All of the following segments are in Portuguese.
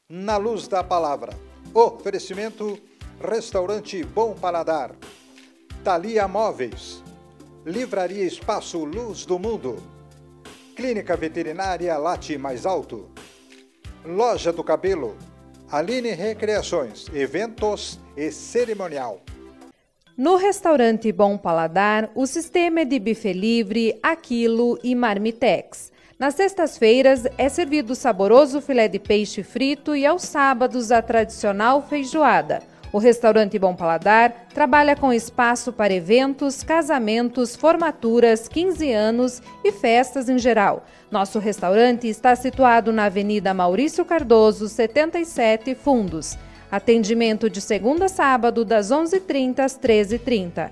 Na Luz da Palavra. Oferecimento Restaurante Bom Paladar, Thalia Móveis, Livraria Espaço Luz do Mundo, Clínica Veterinária Late Mais Alto, Loja do Cabelo, Aline Recreações, Eventos e Cerimonial. No Restaurante Bom Paladar, o sistema é de buffet livre, aquilo e marmitex. Nas sextas-feiras é servido saboroso filé de peixe frito e aos sábados a tradicional feijoada. O Restaurante Bom Paladar trabalha com espaço para eventos, casamentos, formaturas, 15 anos e festas em geral. Nosso restaurante está situado na Avenida Maurício Cardoso, 77, Fundos. Atendimento de segunda a sábado, das 11h30 às 13h30.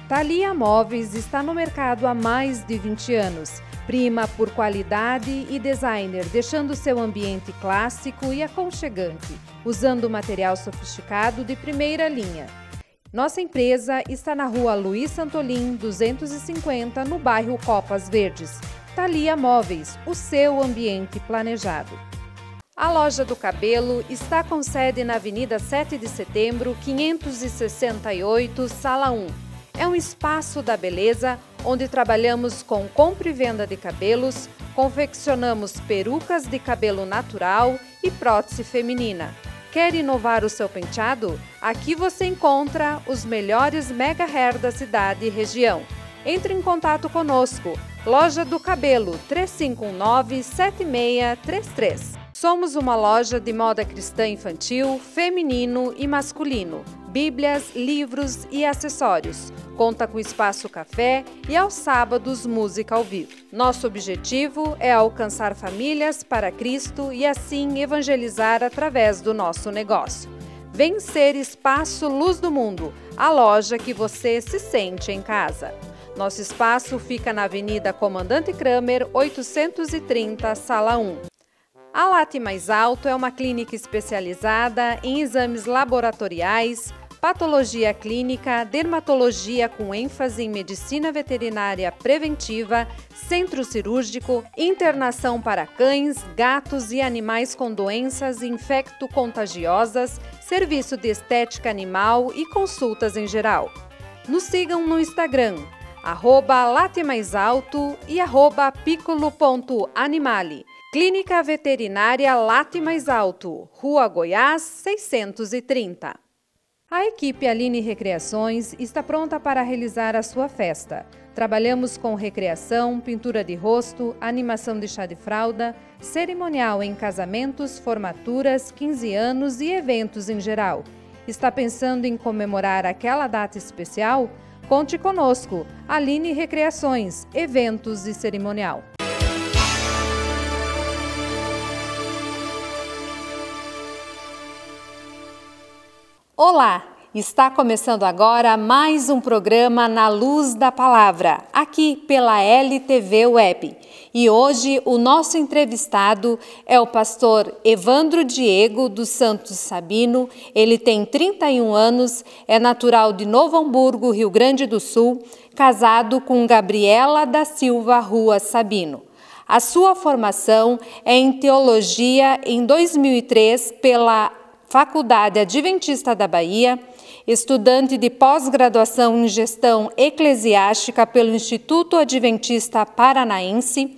Thalia Móveis está no mercado há mais de 20 anos. Prima por qualidade e designer, deixando seu ambiente clássico e aconchegante, usando material sofisticado de primeira linha. Nossa empresa está na Rua Luiz Santolin, 250, no bairro Copas Verdes. Thalia Móveis, o seu ambiente planejado. A Loja do Cabelo está com sede na Avenida 7 de Setembro, 568, Sala 1. É um espaço da beleza onde trabalhamos com compra e venda de cabelos, confeccionamos perucas de cabelo natural e prótese feminina. Quer inovar o seu penteado? Aqui você encontra os melhores mega hair da cidade e região. Entre em contato conosco. Loja do Cabelo, 3519-7633. Somos uma loja de moda cristã infantil, feminino e masculino. Bíblias, livros e acessórios. Conta com espaço café e aos sábados música ao vivo. Nosso objetivo é alcançar famílias para Cristo e assim evangelizar através do nosso negócio. Vem ser Espaço Luz do Mundo, a loja que você se sente em casa. Nosso espaço fica na Avenida Comandante Kramer, 830, Sala 1. A Late Mais Alto é uma clínica especializada em exames laboratoriais, patologia clínica, dermatologia com ênfase em medicina veterinária preventiva, centro cirúrgico, internação para cães, gatos e animais com doenças infecto-contagiosas, serviço de estética animal e consultas em geral. Nos sigam no Instagram, @latemaisalto e @piccolo.animale. Clínica Veterinária Late Mais Alto, Rua Goiás, 630. A equipe Aline Recreações está pronta para realizar a sua festa. Trabalhamos com recreação, pintura de rosto, animação de chá de fralda, cerimonial em casamentos, formaturas, 15 anos e eventos em geral. Está pensando em comemorar aquela data especial? Conte conosco. Aline Recreações, eventos e cerimonial. Olá! Está começando agora mais um programa Na Luz da Palavra, aqui pela LTV Web. E hoje o nosso entrevistado é o pastor Evandro Diego dos Santos Sabino. Ele tem 31 anos, é natural de Novo Hamburgo, Rio Grande do Sul, casado com Gabriela da Silva Rua Sabino. A sua formação é em teologia em 2003 pela Faculdade Adventista da Bahia, estudante de pós-graduação em gestão eclesiástica pelo Instituto Adventista Paranaense,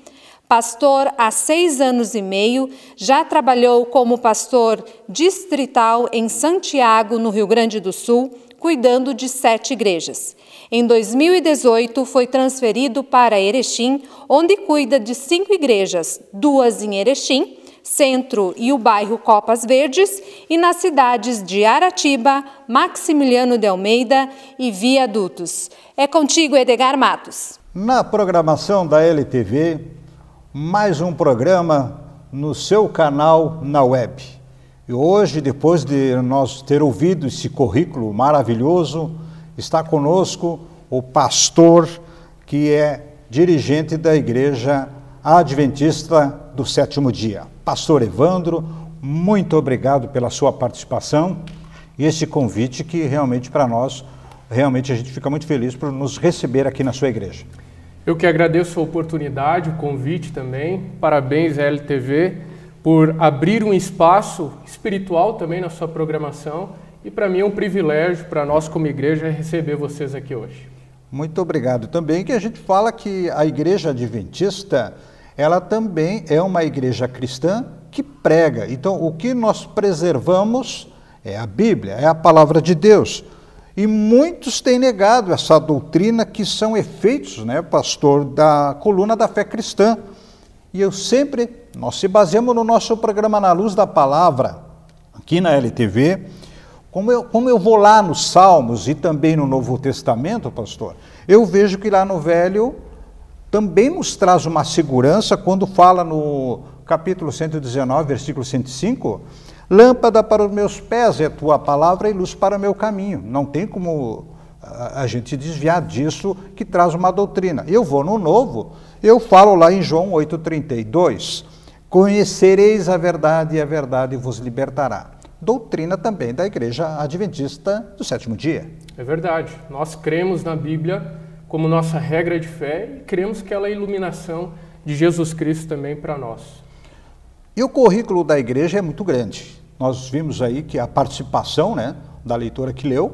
pastor há 6 anos e meio, já trabalhou como pastor distrital em Santiago, no Rio Grande do Sul, cuidando de 7 igrejas. Em 2018, foi transferido para Erechim, onde cuida de 5 igrejas, 2 em Erechim, Centro e o bairro Copas Verdes, e nas cidades de Aratiba, Maximiliano de Almeida e Viadutos. É contigo, Edgar Matos. Na programação da LTV, mais um programa no seu canal na web. E hoje, depois de nós ter ouvido esse currículo maravilhoso, está conosco o pastor que é dirigente da Igreja Adventista do Sétimo Dia. Pastor Evandro, muito obrigado pela sua participação e esse convite que realmente para nós, realmente a gente fica muito feliz por nos receber aqui na sua igreja. Eu que agradeço a oportunidade, o convite também. Parabéns à LTV por abrir um espaço espiritual também na sua programação. E para mim é um privilégio, para nós como igreja, receber vocês aqui hoje. Muito obrigado também, que a gente fala que a Igreja Adventista, ela também é uma igreja cristã que prega. Então, o que nós preservamos é a Bíblia, é a palavra de Deus. E muitos têm negado essa doutrina, que são efeitos, né, pastor, da coluna da fé cristã. E nós se baseamos no nosso programa Na Luz da Palavra, aqui na LTV. Como eu vou lá nos Salmos e também no Novo Testamento, pastor, eu vejo que lá no Velho também nos traz uma segurança quando fala no capítulo 119, versículo 105, lâmpada para os meus pés é a tua palavra e luz para o meu caminho. Não tem como a gente desviar disso, que traz uma doutrina. Eu vou no Novo, eu falo lá em João 8,32, conhecereis a verdade e a verdade vos libertará. Doutrina também da Igreja Adventista do Sétimo Dia. É verdade. Nós cremos na Bíblia como nossa regra de fé e cremos que ela é a iluminação de Jesus Cristo também para nós. E o currículo da igreja é muito grande. Nós vimos aí que a participação, né, da leitora que leu,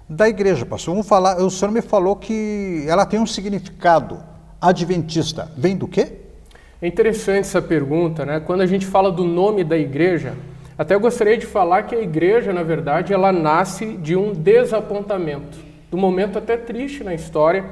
da igreja, pastor. Vamos falar, o senhor me falou que ela tem um significado adventista. Vem do quê? É interessante essa pergunta, né? Quando a gente fala do nome da igreja, até eu gostaria de falar que a igreja, na verdade, ela nasce de um desapontamento, de um momento até triste na história,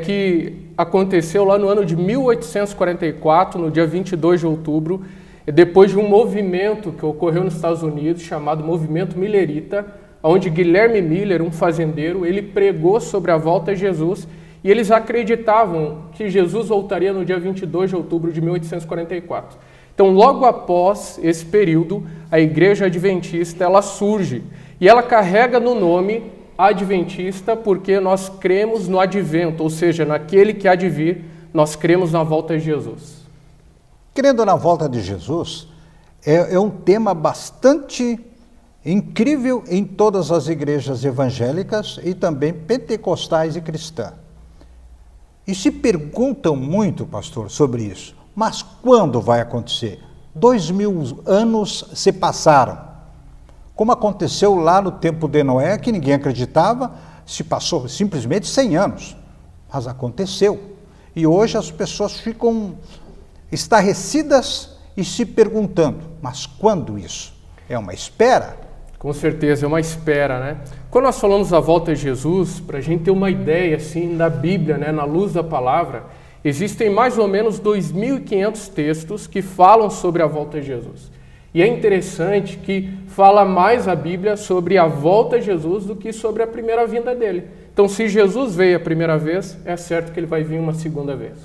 que aconteceu lá no ano de 1844, no dia 22 de outubro, depois de um movimento que ocorreu nos Estados Unidos, chamado Movimento Millerita, onde Guilherme Miller, um fazendeiro, ele pregou sobre a volta a Jesus, e eles acreditavam que Jesus voltaria no dia 22 de outubro de 1844. Então, logo após esse período, a Igreja Adventista, ela surge, e ela carrega no nome Adventista porque nós cremos no advento, ou seja, naquele que há de vir, nós cremos na volta de Jesus. Crendo na volta de Jesus é um tema bastante incrível em todas as igrejas evangélicas e também pentecostais e cristãs. E se perguntam muito, pastor, sobre isso. Mas quando vai acontecer? 2000 anos se passaram. Como aconteceu lá no tempo de Noé, que ninguém acreditava, se passou simplesmente 100 anos. Mas aconteceu. E hoje as pessoas ficam estarrecidas e se perguntando, mas quando isso? É uma espera? Com certeza, é uma espera, né? Quando nós falamos da volta de Jesus, para a gente ter uma ideia assim da Bíblia, né, na luz da palavra, existem mais ou menos 2.500 textos que falam sobre a volta de Jesus. E é interessante que fala mais a Bíblia sobre a volta de Jesus do que sobre a primeira vinda dele. Então, se Jesus veio a primeira vez, é certo que ele vai vir uma segunda vez.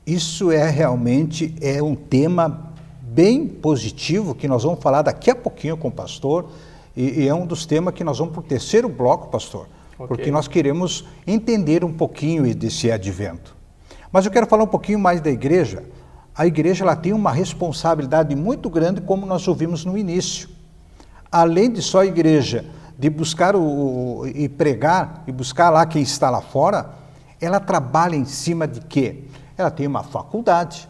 Isso realmente um tema bem positivo, que nós vamos falar daqui a pouquinho com o pastor, e é um dos temas que nós vamos para o terceiro bloco, pastor, porque nós queremos entender um pouquinho desse advento. Mas eu quero falar um pouquinho mais da igreja. A igreja ela tem uma responsabilidade muito grande, como nós ouvimos no início. Além de só a igreja, de buscar e pregar, e buscar lá quem está lá fora, ela trabalha em cima de quê? Ela tem uma faculdade,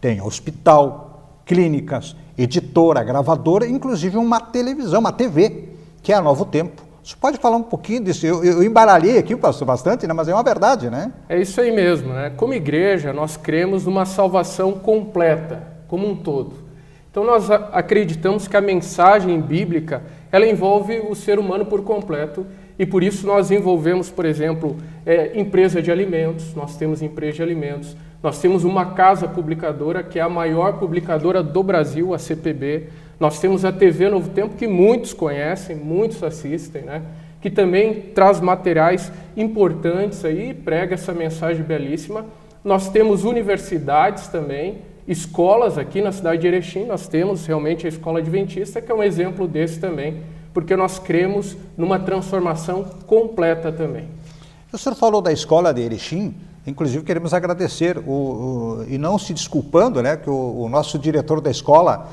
tem hospital, clínicas, editora, gravadora, inclusive uma televisão, uma TV, que é a Novo Tempo. Você pode falar um pouquinho disso? Eu embaralhei aqui, pastor, bastante, né? Mas é uma verdade, né? É isso aí mesmo, né? Como igreja, nós cremos numa salvação completa, como um todo. Então, nós acreditamos que a mensagem bíblica, ela envolve o ser humano por completo, e por isso nós envolvemos, por exemplo, empresa de alimentos, nós temos empresa de alimentos, nós temos uma casa publicadora, que é a maior publicadora do Brasil, a CPB, nós temos a TV Novo Tempo, que muitos conhecem, muitos assistem, né? Que também traz materiais importantes aí, prega essa mensagem belíssima. Nós temos universidades também, escolas aqui na cidade de Erechim, nós temos realmente a Escola Adventista, que é um exemplo desse também, porque nós cremos numa transformação completa também. O senhor falou da Escola de Erechim, inclusive queremos agradecer, e não se desculpando, né, que o nosso diretor da escola,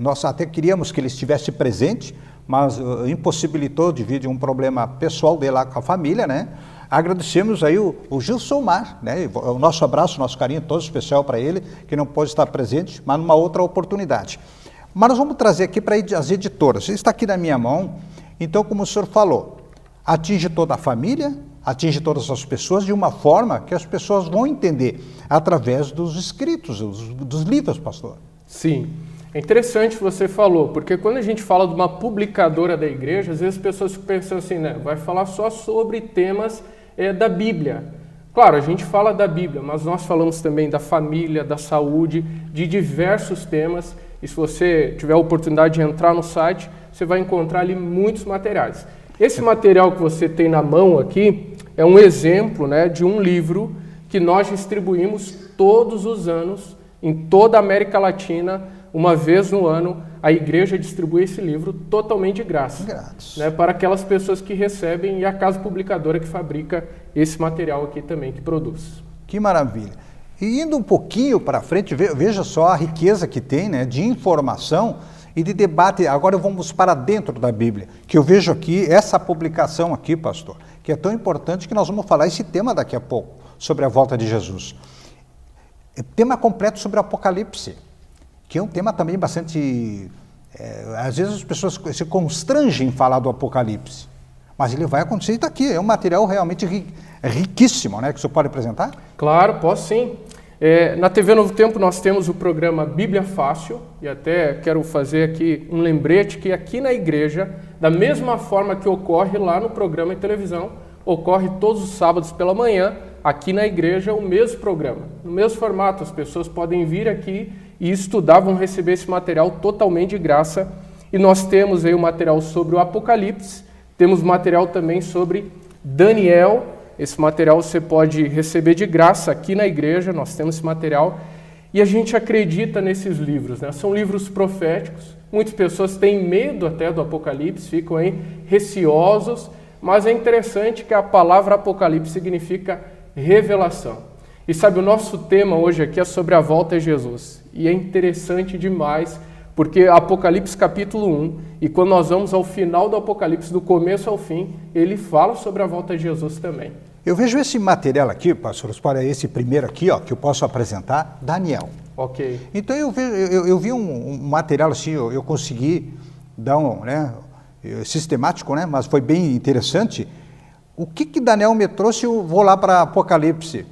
nós até queríamos que ele estivesse presente, mas impossibilitou devido a um problema pessoal dele lá com a família, né? Agradecemos aí o Gilson Mar, né? O nosso abraço, nosso carinho todo especial para ele, que não pôde estar presente, mas numa outra oportunidade. Mas nós vamos trazer aqui para as editoras. Está aqui na minha mão, então, como o senhor falou, atinge toda a família, atinge todas as pessoas de uma forma que as pessoas vão entender através dos escritos, dos livros, pastor. Sim. É interessante que você falou, porque quando a gente fala de uma publicadora da igreja, às vezes as pessoas pensam assim, né, vai falar só sobre temas da Bíblia. Claro, a gente fala da Bíblia, mas nós falamos também da família, da saúde, de diversos temas. E se você tiver a oportunidade de entrar no site, você vai encontrar ali muitos materiais. Esse material que você tem na mão aqui é um exemplo, né, de um livro que nós distribuímos todos os anos em toda a América Latina. Uma vez no ano, a igreja distribui esse livro totalmente de graça, né, para aquelas pessoas que recebem e a casa publicadora que fabrica esse material aqui também, que produz. Que maravilha! E indo um pouquinho para frente, veja só a riqueza que tem, né, de informação e de debate. Agora vamos para dentro da Bíblia, que eu vejo aqui, essa publicação aqui, pastor, que é tão importante que nós vamos falar esse tema daqui a pouco, sobre a volta de Jesus. Tema completo sobre o Apocalipse, que é um tema também bastante... às vezes as pessoas se constrangem em falar do Apocalipse, mas ele vai acontecer e está aqui. É um material realmente riquíssimo, né? Que o senhor pode apresentar? Claro, posso sim. Na TV Novo Tempo nós temos o programa Bíblia Fácil, e até quero fazer aqui um lembrete que aqui na igreja, da mesma forma que ocorre lá no programa de televisão, ocorre todos os sábados pela manhã, aqui na igreja o mesmo programa, no mesmo formato. As pessoas podem vir aqui e estudar, vão receber esse material totalmente de graça. E nós temos aí o material sobre o Apocalipse, temos material também sobre Daniel. Esse material você pode receber de graça aqui na igreja, nós temos esse material. E a gente acredita nesses livros, né? São livros proféticos. Muitas pessoas têm medo até do Apocalipse, ficam aí receosos, mas é interessante que a palavra Apocalipse significa revelação. E sabe, o nosso tema hoje aqui é sobre a volta de Jesus. E é interessante demais, porque Apocalipse capítulo 1, e quando nós vamos ao final do Apocalipse, do começo ao fim, ele fala sobre a volta de Jesus também. Eu vejo esse material aqui, pastor, para esse primeiro aqui, ó, que eu posso apresentar, Daniel. Ok. Então eu vi um material assim, eu consegui dar um, né, sistemático, né, mas foi bem interessante. O que Daniel me trouxe, eu vou lá para Apocalipse.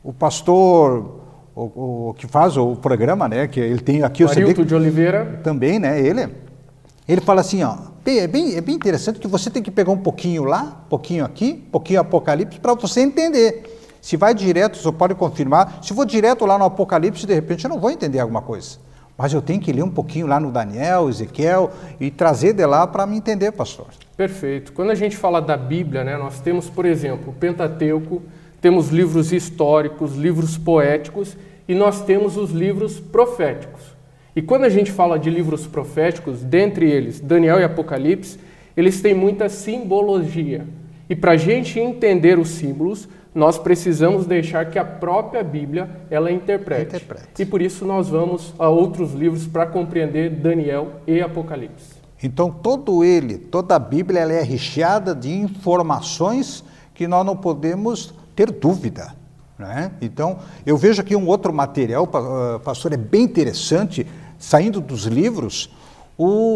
O pastor, o que faz o programa, né, que ele tem aqui... Marilton de Oliveira. Também, né, ele fala assim, ó, é bem interessante que você tem que pegar um pouquinho lá, um pouquinho aqui, um pouquinho Apocalipse, para você entender. Se vai direto, você pode confirmar. Se for direto lá no Apocalipse, de repente eu não vou entender alguma coisa. Mas eu tenho que ler um pouquinho lá no Daniel, Ezequiel, e trazer de lá para me entender, pastor. Perfeito. Quando a gente fala da Bíblia, né, nós temos, por exemplo, o Pentateuco, temos livros históricos, livros poéticos, e nós temos os livros proféticos. E quando a gente fala de livros proféticos, dentre eles, Daniel e Apocalipse, eles têm muita simbologia. E para a gente entender os símbolos, nós precisamos deixar que a própria Bíblia ela interprete. E por isso nós vamos a outros livros para compreender Daniel e Apocalipse. Então toda a Bíblia ela é recheada de informações que nós não podemos ter dúvida, né? Então eu vejo aqui um outro material, pastor, é bem interessante, saindo dos livros.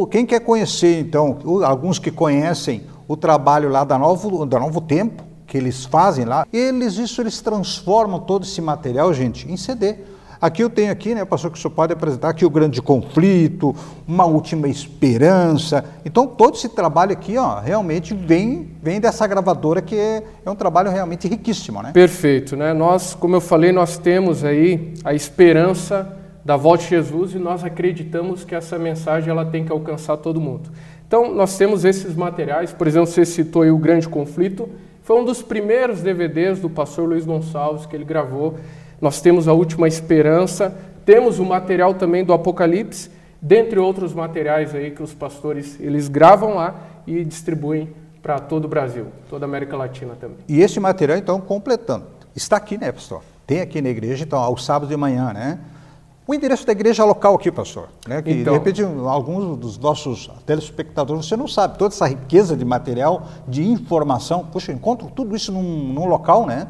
Quem quer conhecer, então, alguns que conhecem o trabalho lá da Novo Tempo, que eles fazem lá, eles transformam todo esse material, gente, em CD. Aqui eu tenho aqui, né, pastor, que o senhor pode apresentar aqui o Grande Conflito, Uma Última Esperança. Então, todo esse trabalho aqui, ó, realmente vem dessa gravadora, que é um trabalho realmente riquíssimo, né? Perfeito, né? Nós, como eu falei, nós temos aí a esperança da volta de Jesus e nós acreditamos que essa mensagem ela tem que alcançar todo mundo. Então, nós temos esses materiais, por exemplo, você citou aí o Grande Conflito, foi um dos primeiros DVDs do pastor Luiz Gonçalves que ele gravou. Nós temos a Última Esperança, temos o material também do Apocalipse, dentre outros materiais aí que os pastores eles gravam lá e distribuem para todo o Brasil, toda a América Latina também. E esse material, então, completando, está aqui, né, pastor? Tem aqui na igreja, então, aos sábados de manhã, né? O endereço da igreja local aqui, pastor, né? Que Então, de repente alguns dos nossos telespectadores, você não sabe, toda essa riqueza de material, de informação, puxa, encontro tudo isso num local, né?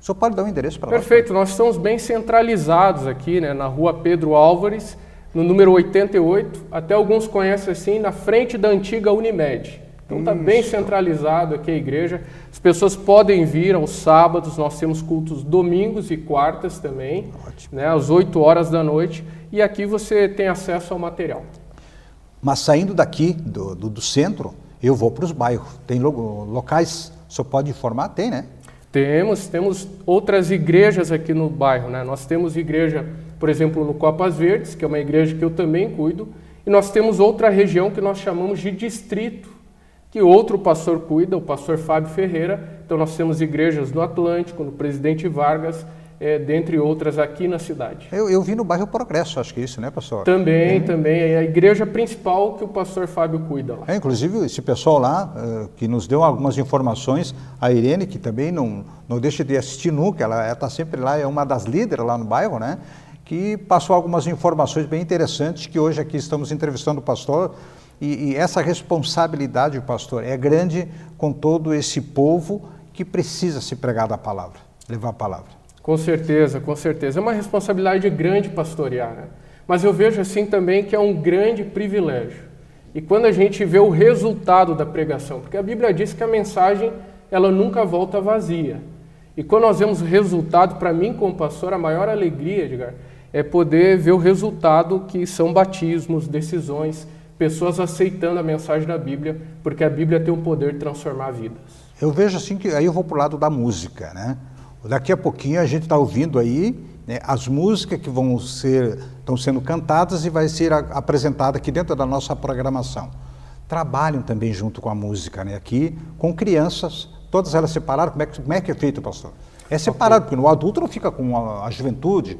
O senhor pode dar um endereço para nós? Perfeito, nós estamos bem centralizados aqui, né, na rua Pedro Álvares, no número 88, até alguns conhecem assim, na frente da antiga Unimed. Então está bem centralizado aqui a igreja. As pessoas podem vir aos sábados, nós temos cultos domingos e quartas também, né, às 8 horas da noite, e aqui você tem acesso ao material. Mas saindo daqui, do centro, eu vou para os bairros. Tem locais, o senhor pode informar? Tem, né? Temos outras igrejas aqui no bairro, né? Nós temos igreja, por exemplo, no Copas Verdes, que é uma igreja que eu também cuido, e nós temos outra região que nós chamamos de distrito, que outro pastor cuida, o pastor Fábio Ferreira. Então nós temos igrejas no Atlântico, no Presidente Vargas, dentre outras aqui na cidade. Eu vi no bairro Progresso, acho que é isso, né, pastor? Também, é a igreja principal que o pastor Fábio cuida lá. Inclusive, esse pessoal lá, que nos deu algumas informações, a Irene, que também não deixa de assistir nunca, ela está sempre lá, é uma das líderes lá no bairro, né, que passou algumas informações bem interessantes, que hoje aqui estamos entrevistando o pastor, e essa responsabilidade, pastor, é grande com todo esse povo que precisa se pregar da palavra, levar a palavra. Com certeza, com certeza. É uma responsabilidade grande pastorear, né? Mas eu vejo assim também que é um grande privilégio. E quando a gente vê o resultado da pregação, porque a Bíblia diz que a mensagem, ela nunca volta vazia. E quando nós vemos o resultado, para mim como pastor, a maior alegria, Edgar, é poder ver o resultado que são batismos, decisões, pessoas aceitando a mensagem da Bíblia, porque a Bíblia tem o poder de transformar vidas. Eu vejo assim que aí eu vou para o lado da música, né? Daqui a pouquinho a gente está ouvindo aí, né, as músicas que estão sendo cantadas e vai ser apresentada aqui dentro da nossa programação. Trabalham também junto com a música, né? Aqui com crianças, todas elas separadas. Como é que é feito, pastor? É separado, porque o adulto não fica com a juventude,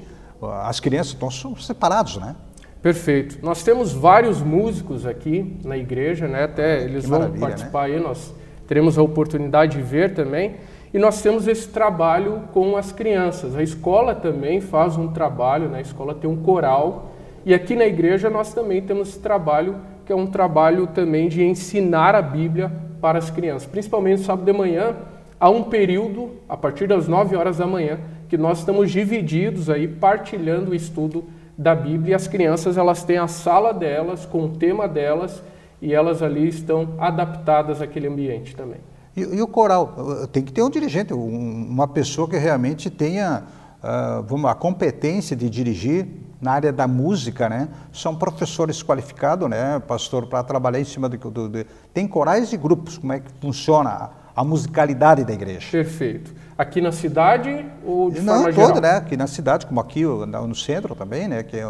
as crianças são separados, né? Perfeito. Nós temos vários músicos aqui na igreja, né? Até eles vão participar, né? Aí, nós teremos a oportunidade de ver também. E nós temos esse trabalho com as crianças. A escola também faz um trabalho, né? A escola tem um coral. E aqui na igreja nós também temos esse trabalho, que é um trabalho também de ensinar a Bíblia para as crianças. Principalmente no sábado de manhã, há um período, a partir das 9 horas da manhã, que nós estamos divididos aí, partilhando o estudo da Bíblia. E as crianças, elas têm a sala delas, com o tema delas, e elas ali estão adaptadas àquele ambiente também. E o coral? Tem que ter um dirigente, uma pessoa que realmente tenha a competência de dirigir na área da música, né? São professores qualificados, né, pastor, para trabalhar em cima Tem corais e grupos, como é que funciona a musicalidade da igreja? Perfeito. Aqui na cidade ou de forma geral? Toda, né? Aqui na cidade, como aqui no centro também, né? Que é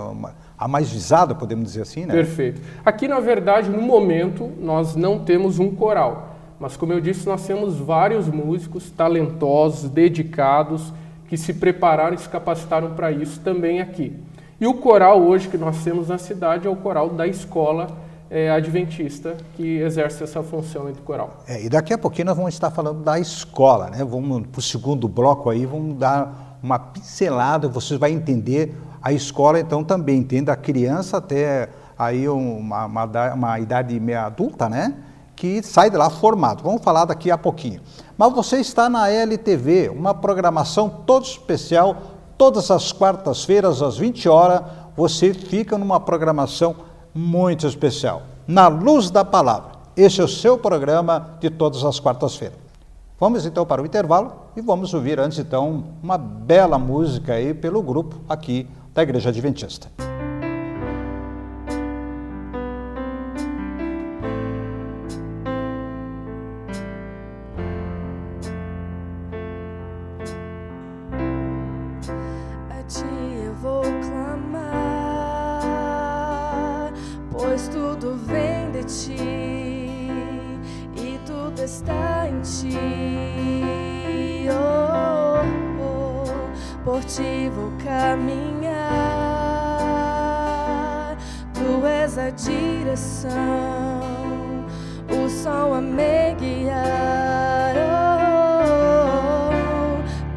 a mais visada, podemos dizer assim, né? Perfeito. Aqui, na verdade, no momento, nós não temos um coral. Mas, como eu disse, nós temos vários músicos talentosos, dedicados, que se prepararam e se capacitaram para isso também aqui. E o coral hoje que nós temos na cidade é o coral da escola adventista, que exerce essa função do coral. E daqui a pouquinho nós vamos estar falando da escola, né? Vamos para o segundo bloco aí, vamos dar uma pincelada, você vai entender a escola, então também entende a criança até aí uma idade meio adulta, né? Que sai de lá formado. Vamos falar daqui a pouquinho. Mas você está na LTV, uma programação toda especial, todas as quartas-feiras, às 20 horas, você fica numa programação muito especial. Na Luz da Palavra. Esse é o seu programa de todas as quartas-feiras. Vamos então para o intervalo e vamos ouvir antes então uma bela música aí pelo grupo aqui da Igreja Adventista. Por ti vou caminhar, tu és a direção, o som a me guiar.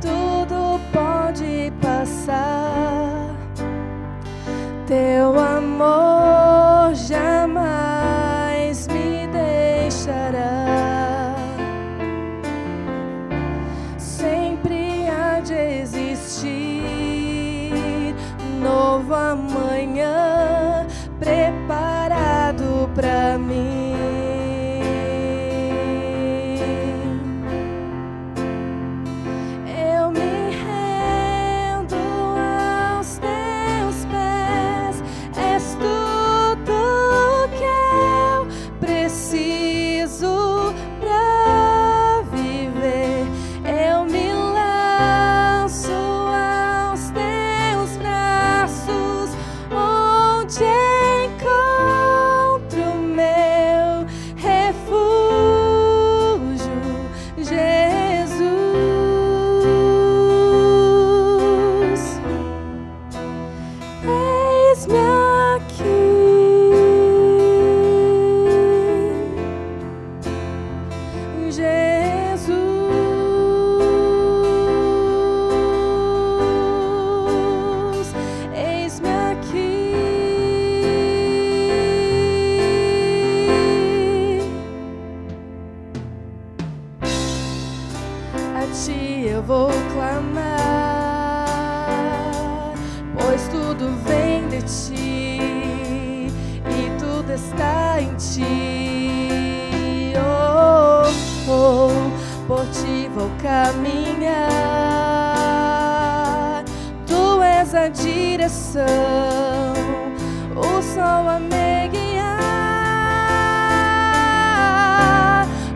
Tudo pode passar, Teu amor jamais me deixará. Sempre há de existir novo amanhã preparado pra mim. Eu vou clamar, pois tudo vem de ti e tudo está em ti. Oh, oh, por ti vou caminhar. Tu és a direção, o sol a me guiar.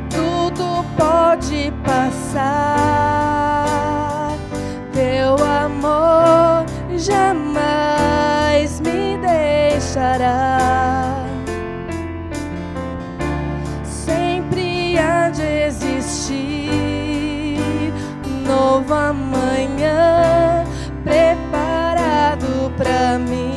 Tudo pode passar, teu amor jamais me deixará. Sempre há de existir novo amanhã preparado pra mim.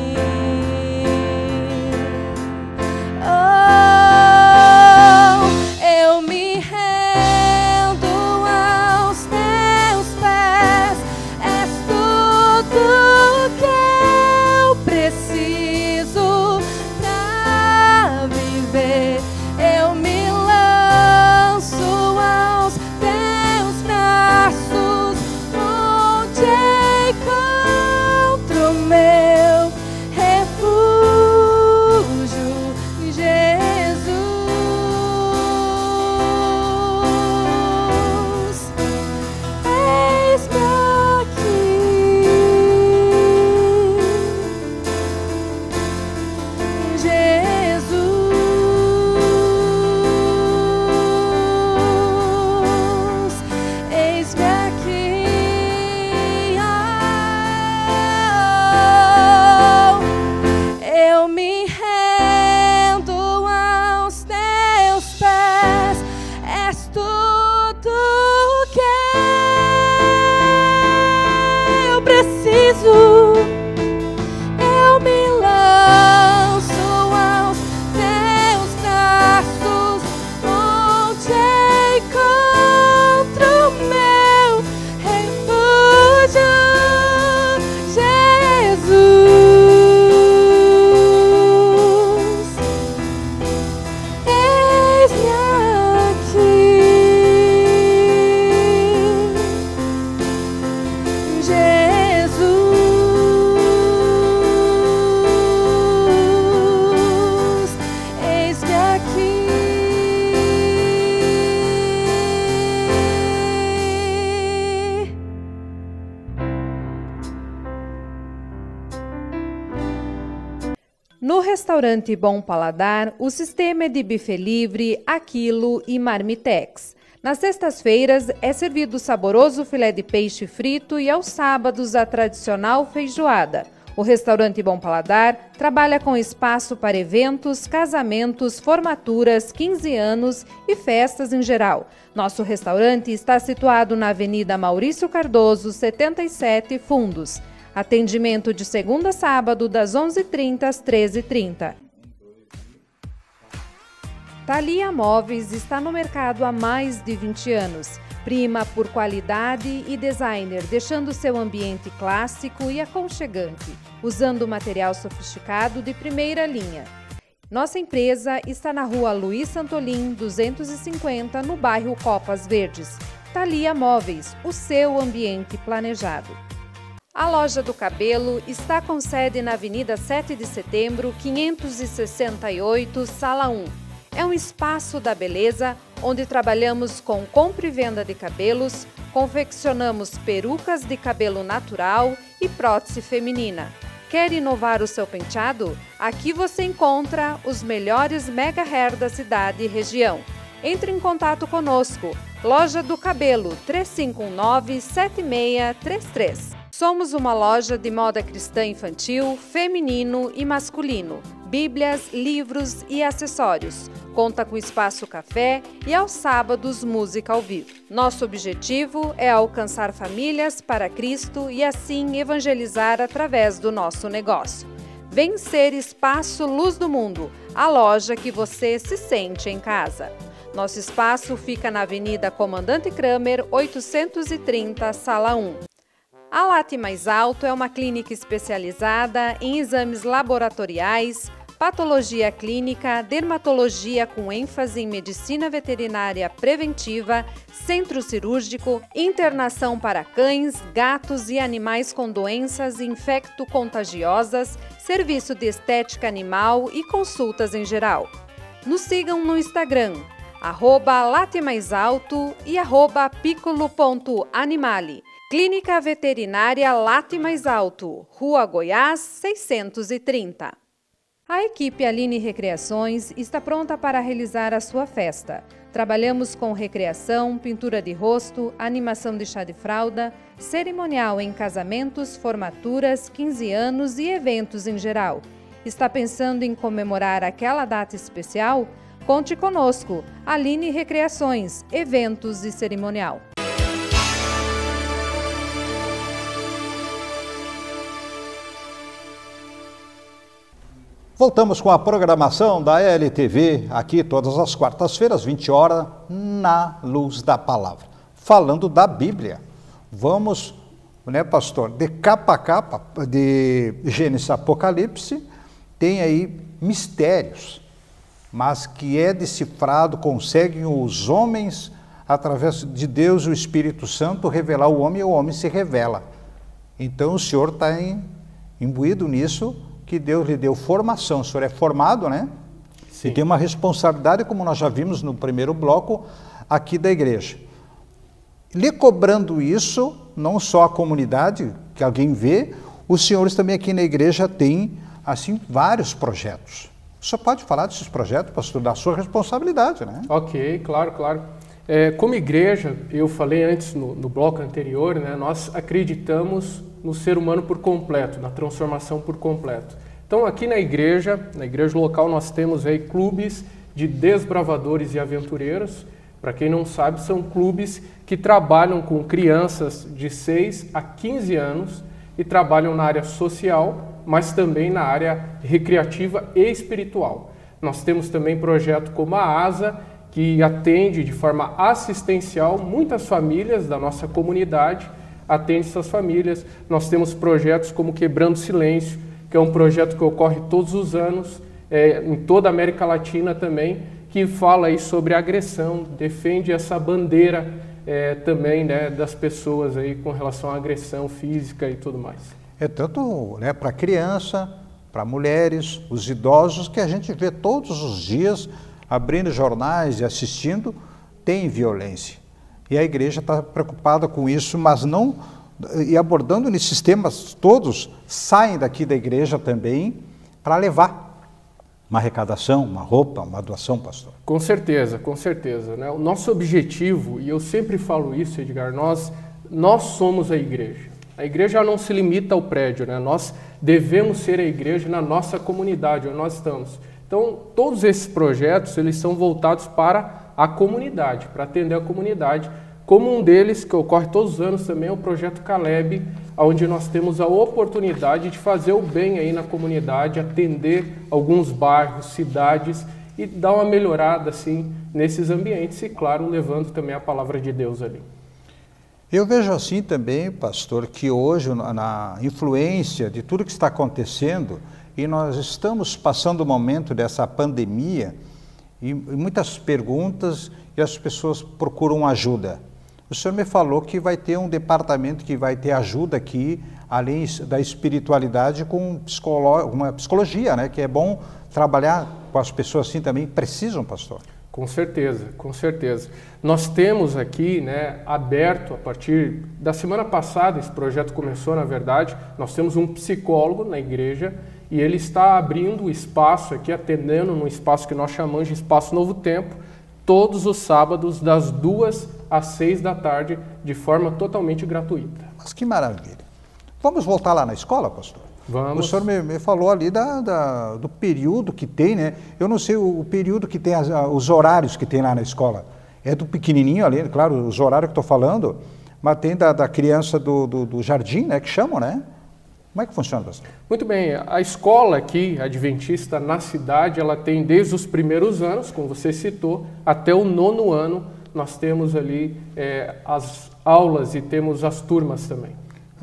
No restaurante Bom Paladar, o sistema é de buffet livre, aquilo e marmitex. Nas sextas-feiras é servido saboroso filé de peixe frito e aos sábados a tradicional feijoada. O restaurante Bom Paladar trabalha com espaço para eventos, casamentos, formaturas, 15 anos e festas em geral. Nosso restaurante está situado na Avenida Maurício Cardoso, 77, Fundos. Atendimento de segunda a sábado, das 11h30 às 13h30. Thalia Móveis está no mercado há mais de 20 anos. Prima por qualidade e designer, deixando seu ambiente clássico e aconchegante, usando material sofisticado de primeira linha. Nossa empresa está na rua Luiz Santolin, 250, no bairro Copas Verdes. Thalia Móveis, o seu ambiente planejado. A Loja do Cabelo está com sede na Avenida 7 de Setembro, 568, Sala 1. É um espaço da beleza onde trabalhamos com compra e venda de cabelos, confeccionamos perucas de cabelo natural e prótese feminina. Quer inovar o seu penteado? Aqui você encontra os melhores mega hair da cidade e região. Entre em contato conosco. Loja do Cabelo, 3519-7633. Somos uma loja de moda cristã infantil, feminino e masculino. Bíblias, livros e acessórios. Conta com espaço café e aos sábados música ao vivo. Nosso objetivo é alcançar famílias para Cristo e assim evangelizar através do nosso negócio. Vem ser Espaço Luz do Mundo, a loja que você se sente em casa. Nosso espaço fica na Avenida Comandante Kramer, 830, Sala 1. A Late Mais Alto é uma clínica especializada em exames laboratoriais, patologia clínica, dermatologia com ênfase em medicina veterinária preventiva, centro cirúrgico, internação para cães, gatos e animais com doenças infecto-contagiosas, serviço de estética animal e consultas em geral. Nos sigam no Instagram, @latemaisalto e @piccolo.animale. Clínica Veterinária Late Mais Alto, Rua Goiás, 630. A equipe Aline Recreações está pronta para realizar a sua festa. Trabalhamos com recreação, pintura de rosto, animação de chá de fralda, cerimonial em casamentos, formaturas, 15 anos e eventos em geral. Está pensando em comemorar aquela data especial? Conte conosco. Aline Recreações, eventos e cerimonial. Voltamos com a programação da LTV, aqui todas as quartas-feiras, 20 horas, na Luz da Palavra, falando da Bíblia. Vamos, né, pastor, de capa a capa, de Gênesis a Apocalipse, tem aí mistérios, mas que é decifrado, conseguem os homens, através de Deus e o Espírito Santo, revelar o homem e o homem se revela. Então o senhor está imbuído nisso, que Deus lhe deu formação, o senhor é formado, né? Sim. E tem uma responsabilidade, como nós já vimos no primeiro bloco, aqui da igreja. Lhe cobrando isso, não só a comunidade, que alguém vê, os senhores também aqui na igreja têm, assim, vários projetos. O senhor pode falar desses projetos, pastor, da sua responsabilidade, né? Ok, claro, claro. Como igreja, eu falei antes no bloco anterior, né, nós acreditamos no ser humano por completo, na transformação por completo. Então aqui na igreja local, nós temos aí clubes de desbravadores e aventureiros. Para quem não sabe, são clubes que trabalham com crianças de 6 a 15 anos e trabalham na área social, mas também na área recreativa e espiritual. Nós temos também projeto como a ASA, que atende de forma assistencial muitas famílias da nossa comunidade, atende essas famílias. Nós temos projetos como Quebrando Silêncio, que é um projeto que ocorre todos os anos, em toda a América Latina também, que fala aí sobre agressão, defende essa bandeira também, né, das pessoas aí com relação à agressão física e tudo mais. É tanto, né, para criança, para mulheres, os idosos, que a gente vê todos os dias, abrindo jornais e assistindo, tem violência. E a igreja está preocupada com isso, mas não, e abordando nesses temas todos, saem daqui da igreja também para levar uma arrecadação, uma roupa, uma doação, pastor. Com certeza, né? O nosso objetivo, e eu sempre falo isso, Edgar, nós somos a igreja. A igreja não se limita ao prédio, né? Nós devemos ser a igreja na nossa comunidade, onde nós estamos. Então, todos esses projetos, eles são voltados para a comunidade, para atender a comunidade, como um deles, que ocorre todos os anos também, é o Projeto Caleb, onde nós temos a oportunidade de fazer o bem aí na comunidade, atender alguns bairros, cidades e dar uma melhorada assim nesses ambientes e, claro, levando também a palavra de Deus ali. Eu vejo assim também, pastor, que hoje, na influência de tudo que está acontecendo, e nós estamos passando o momento dessa pandemia, e muitas perguntas, e as pessoas procuram ajuda. O senhor me falou que vai ter um departamento que vai ter ajuda aqui, além da espiritualidade, com uma psicologia, né? Que é bom trabalhar com as pessoas assim também precisam, pastor. Com certeza, com certeza. Nós temos aqui, né, aberto a partir da semana passada, esse projeto começou, na verdade, nós temos um psicólogo na igreja e ele está abrindo o espaço aqui, atendendo num espaço que nós chamamos de Espaço Novo Tempo, todos os sábados, das 2 às 6 da tarde, de forma totalmente gratuita. Mas que maravilha. Vamos voltar lá na escola, pastor? Vamos. O senhor me falou ali do período que tem, né? Eu não sei o período que tem, os horários que tem lá na escola. É do pequenininho ali, claro, os horários que estou falando, mas tem da criança do jardim, né? Que chamam, né? Como é que funciona, pastor? Muito bem, a escola aqui, adventista, na cidade, ela tem desde os primeiros anos, como você citou, até o 9º ano, nós temos ali as aulas e temos as turmas também.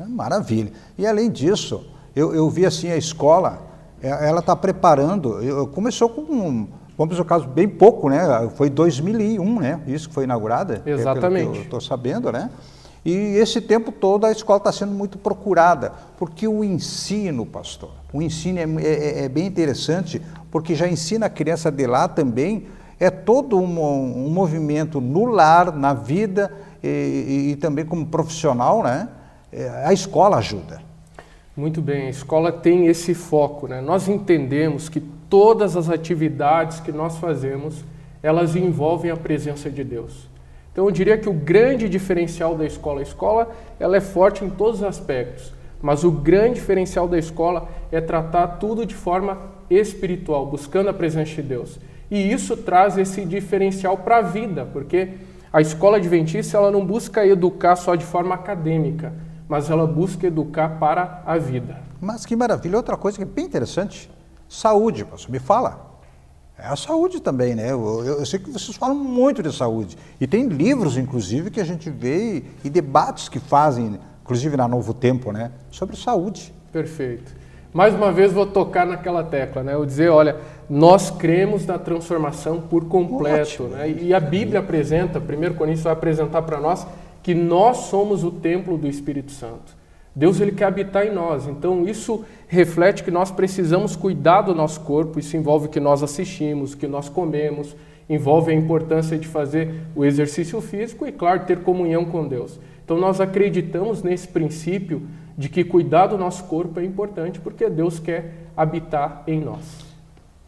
Maravilha. E além disso, eu vi assim a escola, ela está preparando, começou com, vamos dizer, um caso bem pouco, né? Foi 2001, né? Isso que foi inaugurada. Exatamente. É pelo que eu estou sabendo, né? E esse tempo todo a escola está sendo muito procurada, porque o ensino, pastor, o ensino é bem interessante, porque já ensina a criança de lá também, é todo um movimento no lar, na vida e também como profissional, né? A escola ajuda. Muito bem, a escola tem esse foco, né? Nós entendemos que todas as atividades que nós fazemos, elas envolvem a presença de Deus. Então eu diria que o grande diferencial da escola, a escola ela é forte em todos os aspectos, mas o grande diferencial da escola é tratar tudo de forma espiritual, buscando a presença de Deus. E isso traz esse diferencial para a vida, porque a escola adventista ela não busca educar só de forma acadêmica, mas ela busca educar para a vida. Mas que maravilha, outra coisa que é bem interessante, saúde, pastor, me fala. É a saúde também, né? Eu sei que vocês falam muito de saúde. E tem livros, inclusive, que a gente vê e debates que fazem, inclusive na Novo Tempo, né? Sobre saúde. Perfeito. Mais uma vez vou tocar naquela tecla, né? Eu vou dizer, olha, nós cremos na transformação por completo. Ótimo, né? E a Bíblia apresenta, 1 Coríntios vai apresentar para nós, que nós somos o templo do Espírito Santo. Deus ele quer habitar em nós, então isso reflete que nós precisamos cuidar do nosso corpo, isso envolve o que nós assistimos, o que nós comemos, envolve a importância de fazer o exercício físico e, claro, ter comunhão com Deus. Então nós acreditamos nesse princípio de que cuidar do nosso corpo é importante porque Deus quer habitar em nós.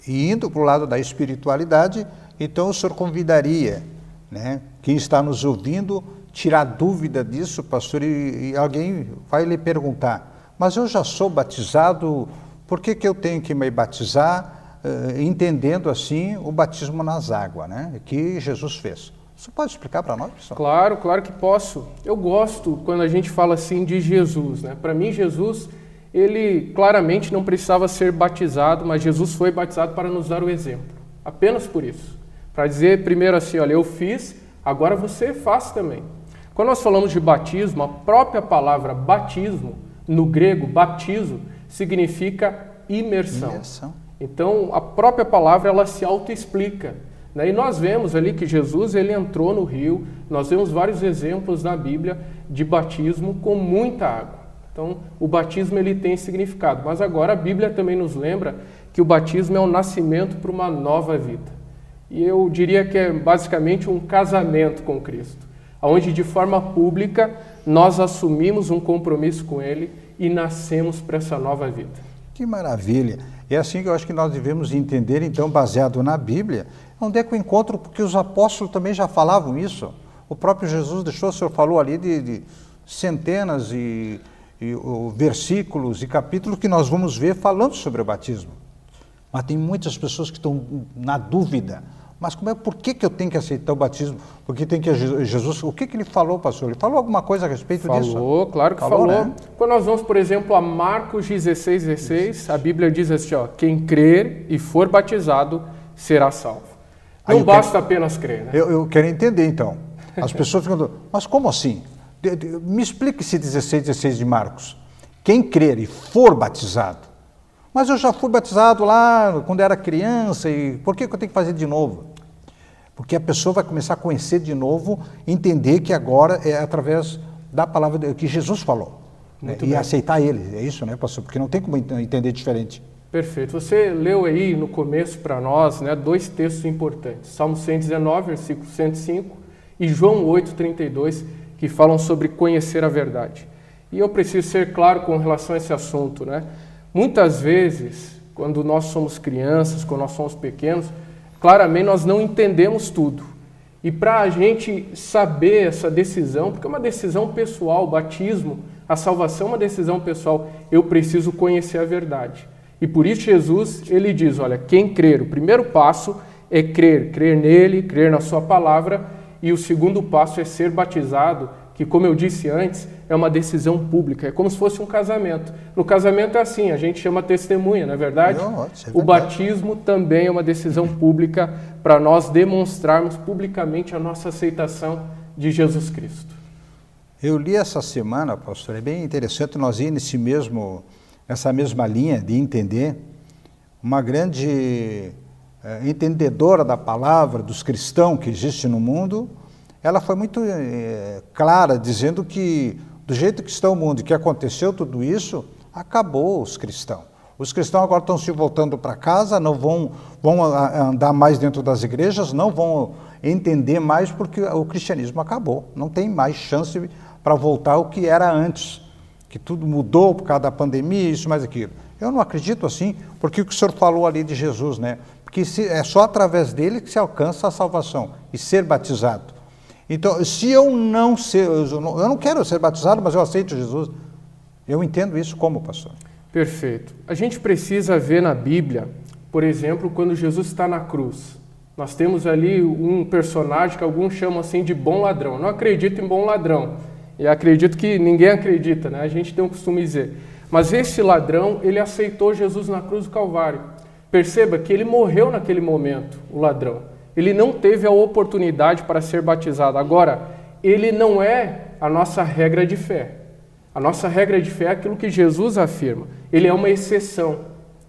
E indo para o lado da espiritualidade, então o senhor convidaria, né, quem está nos ouvindo, tirar dúvida disso, pastor, e alguém vai lhe perguntar, mas eu já sou batizado, por que eu tenho que me batizar? Entendendo assim o batismo nas águas, né, que Jesus fez. Você pode explicar para nós, pessoal? Claro, claro que posso. Eu gosto quando a gente fala assim de Jesus, né? Para mim, Jesus, ele claramente não precisava ser batizado, mas Jesus foi batizado para nos dar o exemplo. Apenas por isso. Para dizer primeiro assim, olha, eu fiz, agora você faz também. Quando nós falamos de batismo, a própria palavra batismo, no grego, baptizo, significa imersão. Então, a própria palavra, ela se autoexplica. Né? E nós vemos ali que Jesus, ele entrou no rio, nós vemos vários exemplos na Bíblia de batismo com muita água. Então, o batismo, ele tem significado. Mas agora a Bíblia também nos lembra que o batismo é um nascimento para uma nova vida. E eu diria que é basicamente um casamento com Cristo, onde de forma pública nós assumimos um compromisso com Ele e nascemos para essa nova vida. Que maravilha! É assim que eu acho que nós devemos entender, então, baseado na Bíblia, onde é que eu encontro, porque os apóstolos também já falavam isso. O próprio Jesus deixou, o senhor falou ali de centenas e versículos e capítulos que nós vamos ver falando sobre o batismo. Mas tem muitas pessoas que estão na dúvida. Mas por que eu tenho que aceitar o batismo? Porque tem que Jesus, o que ele falou, pastor? Ele falou alguma coisa a respeito disso? Falou, claro que falou. Né? Quando nós vamos, por exemplo, a Marcos 16, a Bíblia diz assim, ó, quem crer e for batizado será salvo. Não basta apenas crer, né? Eu quero entender, então. As pessoas ficam, mas como assim? Me explique esse 16 de Marcos. Quem crer e for batizado. Mas eu já fui batizado lá quando era criança, e por que eu tenho que fazer de novo? Porque a pessoa vai começar a conhecer de novo, entender que agora é através da palavra que Jesus falou. E aceitar ele, é isso, né, pastor? Porque não tem como entender diferente. Perfeito. Você leu aí no começo para nós, né, 2 textos importantes. Salmo 119, versículo 105 e João 8:32, que falam sobre conhecer a verdade. E eu preciso ser claro com relação a esse assunto, né? Muitas vezes, quando nós somos crianças, quando nós somos pequenos, claramente nós não entendemos tudo. E para a gente saber essa decisão, porque é uma decisão pessoal, o batismo, a salvação é uma decisão pessoal, eu preciso conhecer a verdade. E por isso Jesus, ele diz, olha, quem crer, o primeiro passo é crer, crer nele, crer na sua palavra, e o segundo passo é ser batizado, que, como eu disse antes, é uma decisão pública, é como se fosse um casamento. No casamento é assim, a gente chama testemunha, não é verdade? O batismo também é uma decisão pública para nós demonstrarmos publicamente a nossa aceitação de Jesus Cristo. Eu li essa semana, pastor, é bem interessante nós ir nessa mesma linha de entender. Uma grande entendedora da palavra, dos cristãos que existe no mundo, ela foi muito clara, dizendo que do jeito que está o mundo e que aconteceu tudo isso, acabou os cristãos. Os cristãos agora estão se voltando para casa, não vão andar mais dentro das igrejas, não vão entender mais porque o cristianismo acabou. Não tem mais chance para voltar ao que era antes, que tudo mudou por causa da pandemia, isso mais aquilo. Eu não acredito assim, porque o que o senhor falou ali de Jesus, né? Porque é só através dele que se alcança a salvação e ser batizado. Então, se eu não quero ser batizado, mas eu aceito Jesus, eu entendo isso como, pastor? Perfeito. A gente precisa ver na Bíblia, por exemplo, quando Jesus está na cruz. Nós temos ali um personagem que alguns chamam assim de bom ladrão. Eu não acredito em bom ladrão. E acredito que ninguém acredita, né? A gente tem o costume de dizer. Mas esse ladrão, ele aceitou Jesus na cruz do Calvário. Perceba que ele morreu naquele momento, o ladrão. Ele não teve a oportunidade para ser batizado. Agora, ele não é a nossa regra de fé. A nossa regra de fé é aquilo que Jesus afirma. Ele é uma exceção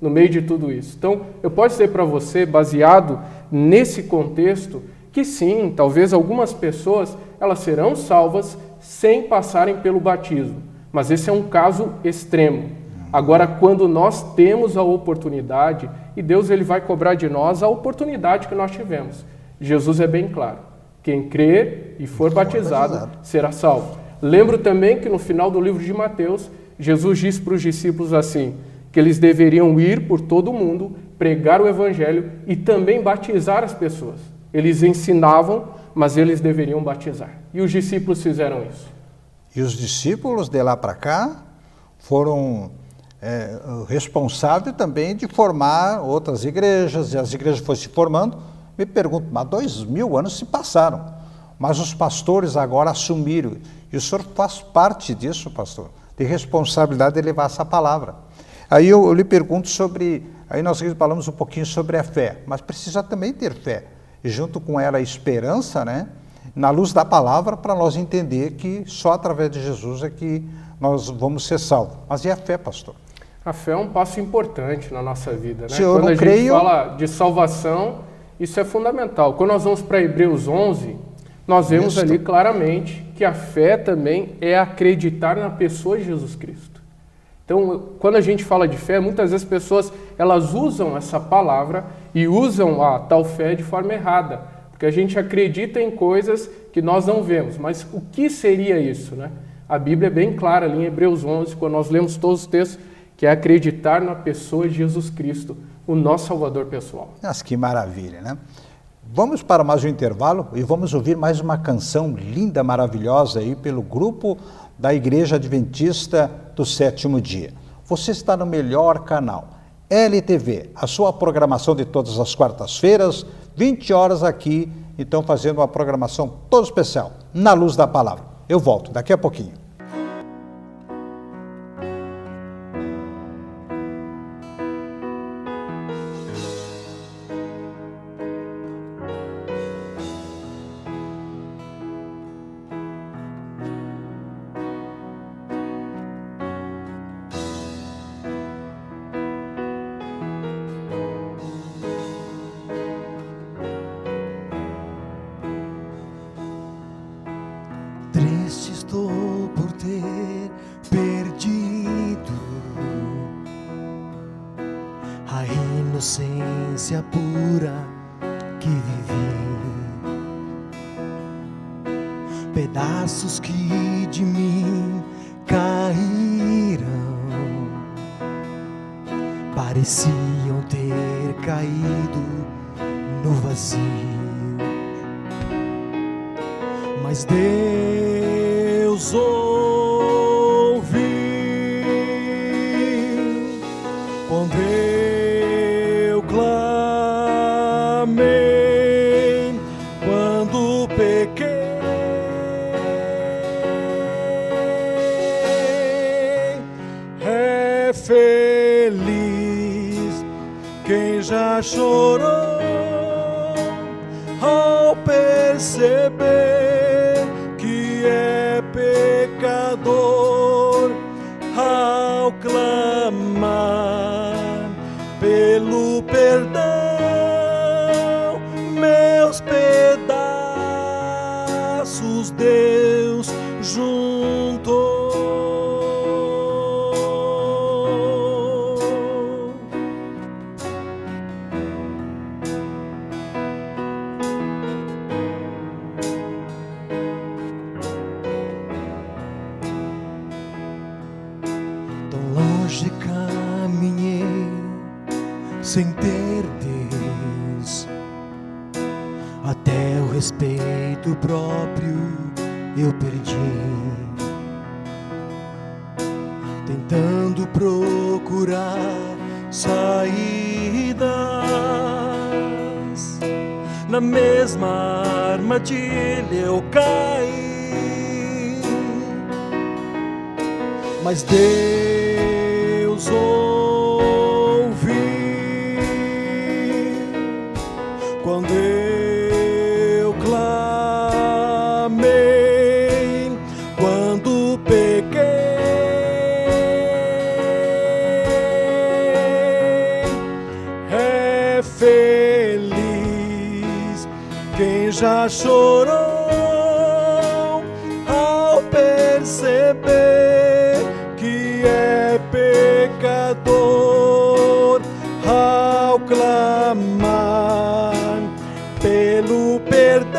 no meio de tudo isso. Então, eu posso dizer para você, baseado nesse contexto, que sim, talvez algumas pessoas elas serão salvas sem passarem pelo batismo. Mas esse é um caso extremo. Agora, quando nós temos a oportunidade, e Deus ele vai cobrar de nós a oportunidade que nós tivemos. Jesus é bem claro. Quem crer e for batizado será salvo. Lembro também que no final do livro de Mateus, Jesus disse para os discípulos assim, que eles deveriam ir por todo o mundo, pregar o evangelho e também batizar as pessoas. Eles ensinavam, mas eles deveriam batizar. E os discípulos fizeram isso. E os discípulos de lá para cá foram responsáveis também de formar outras igrejas, e as igrejas foram se formando. Me pergunto, mas 2000 anos se passaram, mas os pastores agora assumiram, e o senhor faz parte disso, pastor, de responsabilidade de levar essa palavra. Aí eu lhe pergunto aí nós falamos um pouquinho sobre a fé, mas precisa também ter fé, e junto com ela a esperança, né? Na luz da palavra, para nós entender que só através de Jesus é que nós vamos ser salvos. Mas e a fé, pastor? A fé é um passo importante na nossa vida, né? Se eu Quando não creio... gente fala de salvação, isso é fundamental. Quando nós vamos para Hebreus 11, nós vemos ali claramente que a fé também é acreditar na pessoa de Jesus Cristo. Então, quando a gente fala de fé, muitas vezes as pessoas elas usam essa palavra e usam a tal fé de forma errada, porque a gente acredita em coisas que nós não vemos. Mas o que seria isso, né? A Bíblia é bem clara ali em Hebreus 11, quando nós lemos todos os textos, que é acreditar na pessoa de Jesus Cristo, o nosso Salvador pessoal. Mas que maravilha, né? Vamos para mais um intervalo e vamos ouvir mais uma canção linda, maravilhosa aí pelo grupo da Igreja Adventista do Sétimo Dia. Você está no melhor canal, LTV, a sua programação de todas as quartas-feiras, 20 horas aqui, então fazendo uma programação toda especial, na luz da palavra. Eu volto daqui a pouquinho. experiência pura que vivi. Pedaços que de mim caíram pareciam ter caído no vazio, mas Deus ouviu quando eu clamei, quando pequei. É feliz quem já chorou ao perceber que é pecador, ao clamar pelo perdão, meus pedaços Deus juntou. Caminhei sem ter Deus, até o respeito próprio eu perdi, tentando procurar saídas. Na mesma armadilha eu caí, mas Deus ouviu quando eu clamei, quando pequei. É feliz quem já chorou ao perceber que é pecador, ao clamar pelo perdão,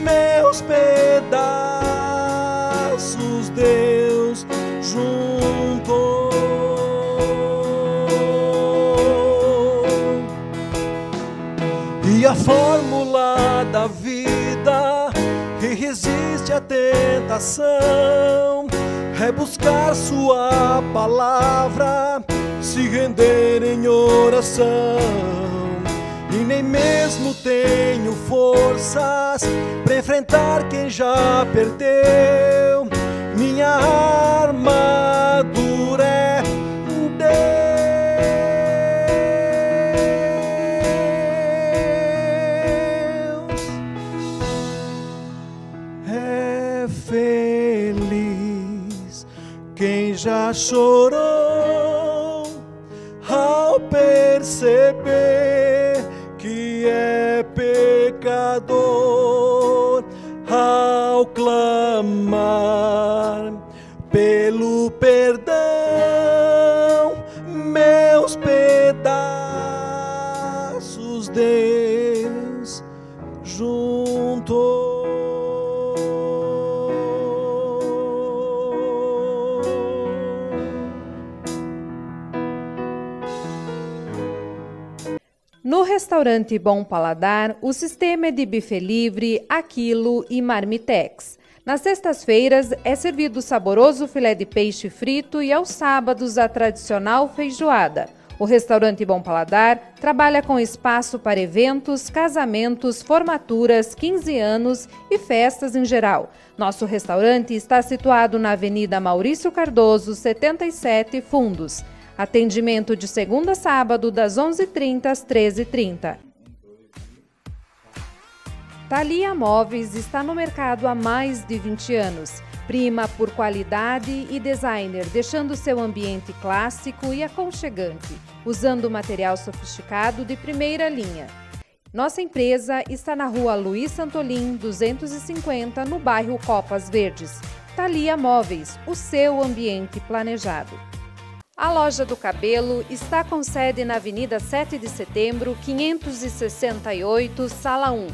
meus pedaços Deus juntou. E a fórmula da vida que resiste à tentação é buscar sua palavra, se render em oração. E nem mesmo tenho forças para enfrentar quem já perdeu. Minha armadura é Deus. É feliz quem já chorou ao perceber que é pecador, ao clamar pelo perdão, meus pedaços Deus juntou. No restaurante Bom Paladar, o sistema é de buffet livre, aquilo e marmitex. Nas sextas-feiras é servido saboroso filé de peixe frito e aos sábados a tradicional feijoada. O restaurante Bom Paladar trabalha com espaço para eventos, casamentos, formaturas, 15 anos e festas em geral. Nosso restaurante está situado na Avenida Maurício Cardoso, 77, Fundos. Atendimento de segunda a sábado, das 11h30 às 13h30. Thalia Móveis está no mercado há mais de 20 anos. Prima por qualidade e designer, deixando seu ambiente clássico e aconchegante, usando material sofisticado de primeira linha. Nossa empresa está na rua Luiz Santolin, 250, no bairro Copas Verdes. Thalia Móveis, o seu ambiente planejado. A Loja do Cabelo está com sede na Avenida 7 de Setembro, 568, Sala 1.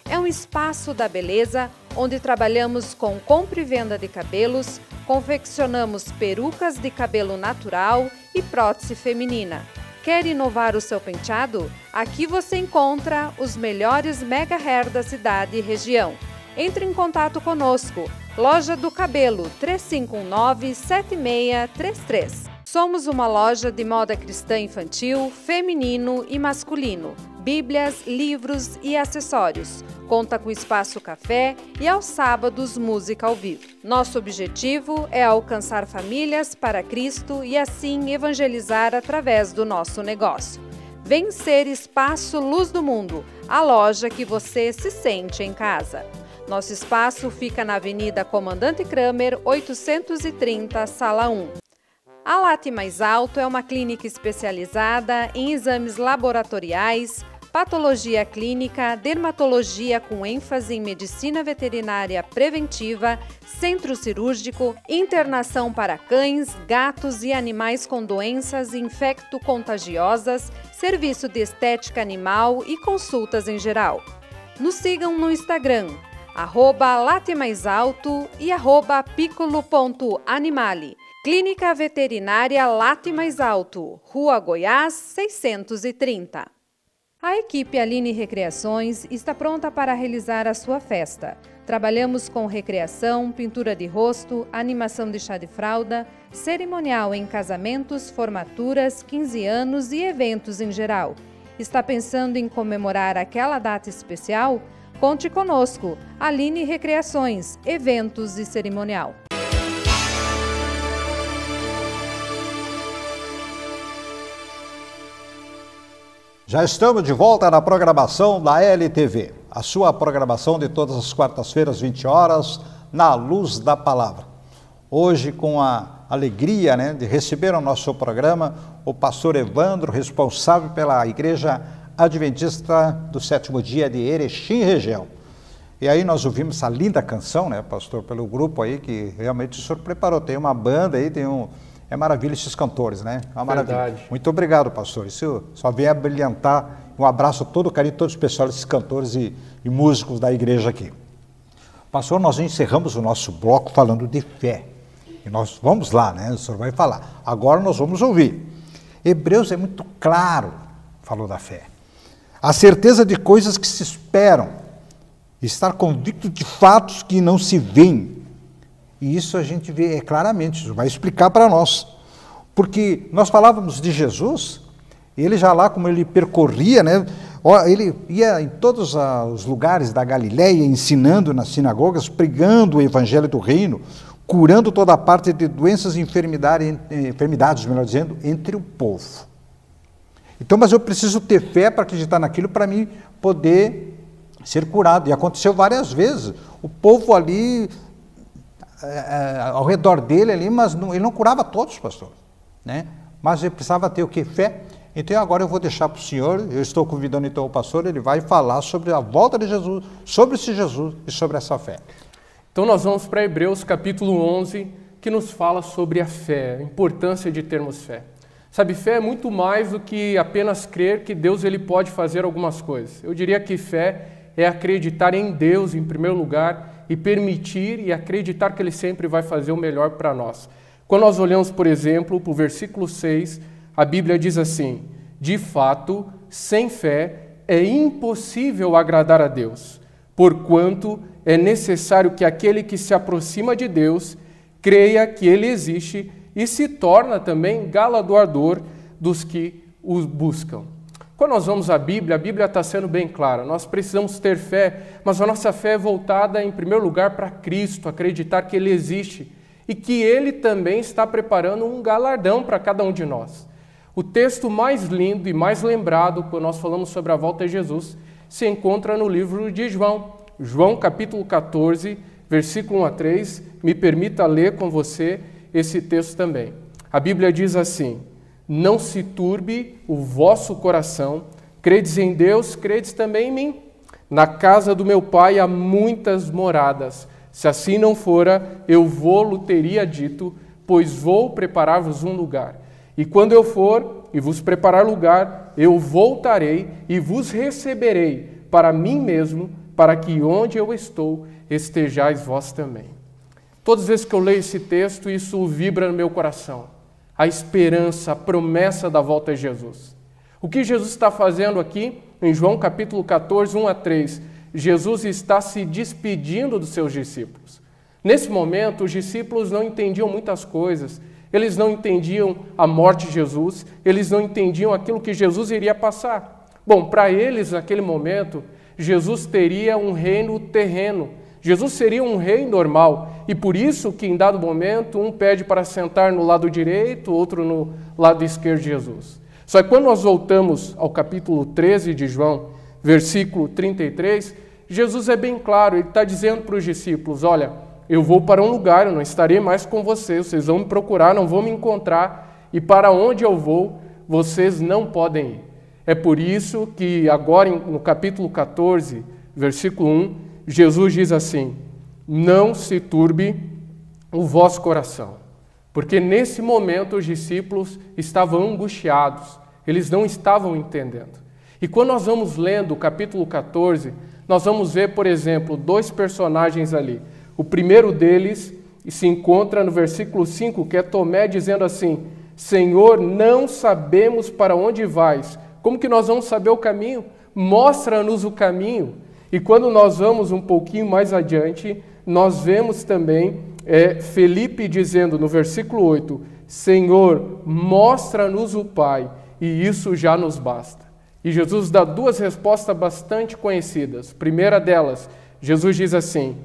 É um espaço da beleza onde trabalhamos com compra e venda de cabelos, confeccionamos perucas de cabelo natural e prótese feminina. Quer inovar o seu penteado? Aqui você encontra os melhores mega hair da cidade e região. Entre em contato conosco. Loja do Cabelo, 3519-7633. Somos uma loja de moda cristã infantil, feminino e masculino. Bíblias, livros e acessórios. Conta com espaço café e aos sábados música ao vivo. Nosso objetivo é alcançar famílias para Cristo e assim evangelizar através do nosso negócio. Vem ser Espaço Luz do Mundo, a loja que você se sente em casa. Nosso espaço fica na Avenida Comandante Kramer, 830, Sala 1. A Late Mais Alto é uma clínica especializada em exames laboratoriais, patologia clínica, dermatologia com ênfase em medicina veterinária preventiva, centro cirúrgico, internação para cães, gatos e animais com doenças infecto-contagiosas, serviço de estética animal e consultas em geral. Nos sigam no Instagram, @latemaisalto e @piccolo.animale. Clínica Veterinária Late Mais Alto, Rua Goiás, 630. A equipe Aline Recreações está pronta para realizar a sua festa. Trabalhamos com recreação, pintura de rosto, animação de chá de fralda, cerimonial em casamentos, formaturas, 15 anos e eventos em geral. Está pensando em comemorar aquela data especial? Conte conosco. Aline Recreações, eventos e cerimonial. Já estamos de volta na programação da LTV, a sua programação de todas as quartas-feiras, 20 horas, na Luz da Palavra. Hoje, com a alegria de receber ao nosso programa o pastor Evandro, responsável pela Igreja Adventista do Sétimo Dia de Erechim região. E aí nós ouvimos essa linda canção, pastor, pelo grupo aí, que realmente o senhor preparou. Tem uma banda aí, É maravilha esses cantores, né? É uma maravilha. Verdade. Muito obrigado, pastor. Isso só vem a brilhantar. Um abraço a todo o carinho, todo especial desses cantores e músicos da igreja aqui. Pastor, nós encerramos o nosso bloco falando de fé. E nós vamos lá, O senhor vai falar. Agora nós vamos ouvir. Hebreus é muito claro, falou da fé. A certeza de coisas que se esperam. Estar convicto de fatos que não se veem. E isso a gente vê claramente, isso vai explicar para nós. Porque nós falávamos de Jesus, ele já lá, como ele percorria, ele ia em todos os lugares da Galileia, ensinando nas sinagogas, pregando o evangelho do reino, curando toda a parte de doenças e enfermidades, melhor dizendo, entre o povo. Então, mas eu preciso ter fé para acreditar naquilo, para mim poder ser curado. E aconteceu várias vezes. O povo ali... ao redor dele ali, mas ele não curava todos, pastor, Mas ele precisava ter o quê? Fé. Então agora eu vou deixar para o senhor, eu estou convidando então o pastor, ele vai falar sobre a volta de Jesus, sobre esse Jesus e sobre essa fé. Então nós vamos para Hebreus capítulo 11, que nos fala sobre a fé, a importância de termos fé. Sabe, fé é muito mais do que apenas crer que Deus ele pode fazer algumas coisas. Eu diria que fé é acreditar em Deus em primeiro lugar, e permitir e acreditar que Ele sempre vai fazer o melhor para nós. Quando nós olhamos, por exemplo, para o versículo 6, a Bíblia diz assim: de fato, sem fé é impossível agradar a Deus, porquanto é necessário que aquele que se aproxima de Deus creia que Ele existe e se torna também galardoador dos que o buscam. Quando nós vamos à Bíblia está sendo bem clara. Nós precisamos ter fé, mas a nossa fé é voltada em primeiro lugar para Cristo, acreditar que Ele existe e que Ele também está preparando um galardão para cada um de nós. O texto mais lindo e mais lembrado quando nós falamos sobre a volta de Jesus se encontra no livro de João. João capítulo 14, versículo 1 a 3. Me permita ler com você esse texto também. A Bíblia diz assim: não se turbe o vosso coração, credes em Deus, credes também em mim. Na casa do meu Pai há muitas moradas. Se assim não fora, eu vou-lo teria dito, pois vou preparar-vos um lugar. E quando eu for e vos preparar lugar, eu voltarei e vos receberei para mim mesmo, para que onde eu estou, estejais vós também. Todas as vezes que eu leio esse texto, isso vibra no meu coração. A esperança, a promessa da volta de Jesus. O que Jesus está fazendo aqui, em João capítulo 14, 1-3, Jesus está se despedindo dos seus discípulos. Nesse momento, os discípulos não entendiam muitas coisas. Eles não entendiam a morte de Jesus, eles não entendiam aquilo que Jesus iria passar. Bom, para eles, naquele momento, Jesus teria um reino terreno. Jesus seria um rei normal, e por isso que em dado momento um pede para sentar no lado direito, outro no lado esquerdo de Jesus. Só que quando nós voltamos ao capítulo 13 de João, versículo 33, Jesus é bem claro, ele está dizendo para os discípulos, olha, eu vou para um lugar, eu não estarei mais com vocês vão me procurar, não vão me encontrar, e para onde eu vou, vocês não podem ir. É por isso que agora no capítulo 14, versículo 1, Jesus diz assim, não se turbe o vosso coração, porque nesse momento os discípulos estavam angustiados, eles não estavam entendendo. E quando nós vamos lendo o capítulo 14, nós vamos ver, por exemplo, dois personagens ali. O primeiro deles se encontra no versículo 5, que é Tomé dizendo assim, Senhor, não sabemos para onde vais. Como que nós vamos saber o caminho? Mostra-nos o caminho. E quando nós vamos um pouquinho mais adiante, nós vemos também Felipe dizendo no versículo 8, Senhor, mostra-nos o Pai, e isso já nos basta. E Jesus dá duas respostas bastante conhecidas. Primeira delas, Jesus diz assim,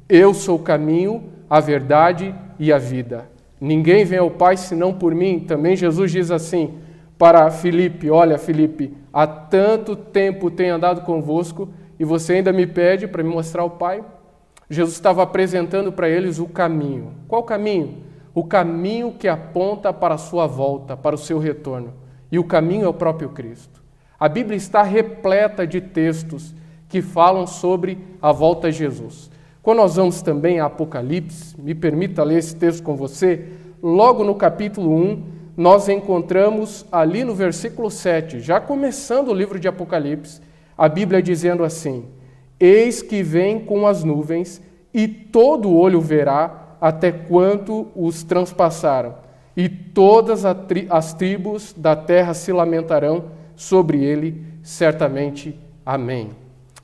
eu sou o caminho, a verdade e a vida. Ninguém vem ao Pai senão por mim. Também Jesus diz assim para Felipe, olha Felipe, há tanto tempo tenho andado convosco e você ainda me pede para me mostrar o Pai? Jesus estava apresentando para eles o caminho. Qual caminho? O caminho que aponta para a sua volta, para o seu retorno. E o caminho é o próprio Cristo. A Bíblia está repleta de textos que falam sobre a volta de Jesus. Quando nós vamos também a Apocalipse, me permita ler esse texto com você, logo no capítulo 1, nós encontramos ali no versículo 7, já começando o livro de Apocalipse, a Bíblia dizendo assim, eis que vem com as nuvens, e todo olho verá até quanto os transpassaram, e todas as tribos da terra se lamentarão sobre ele, certamente. Amém.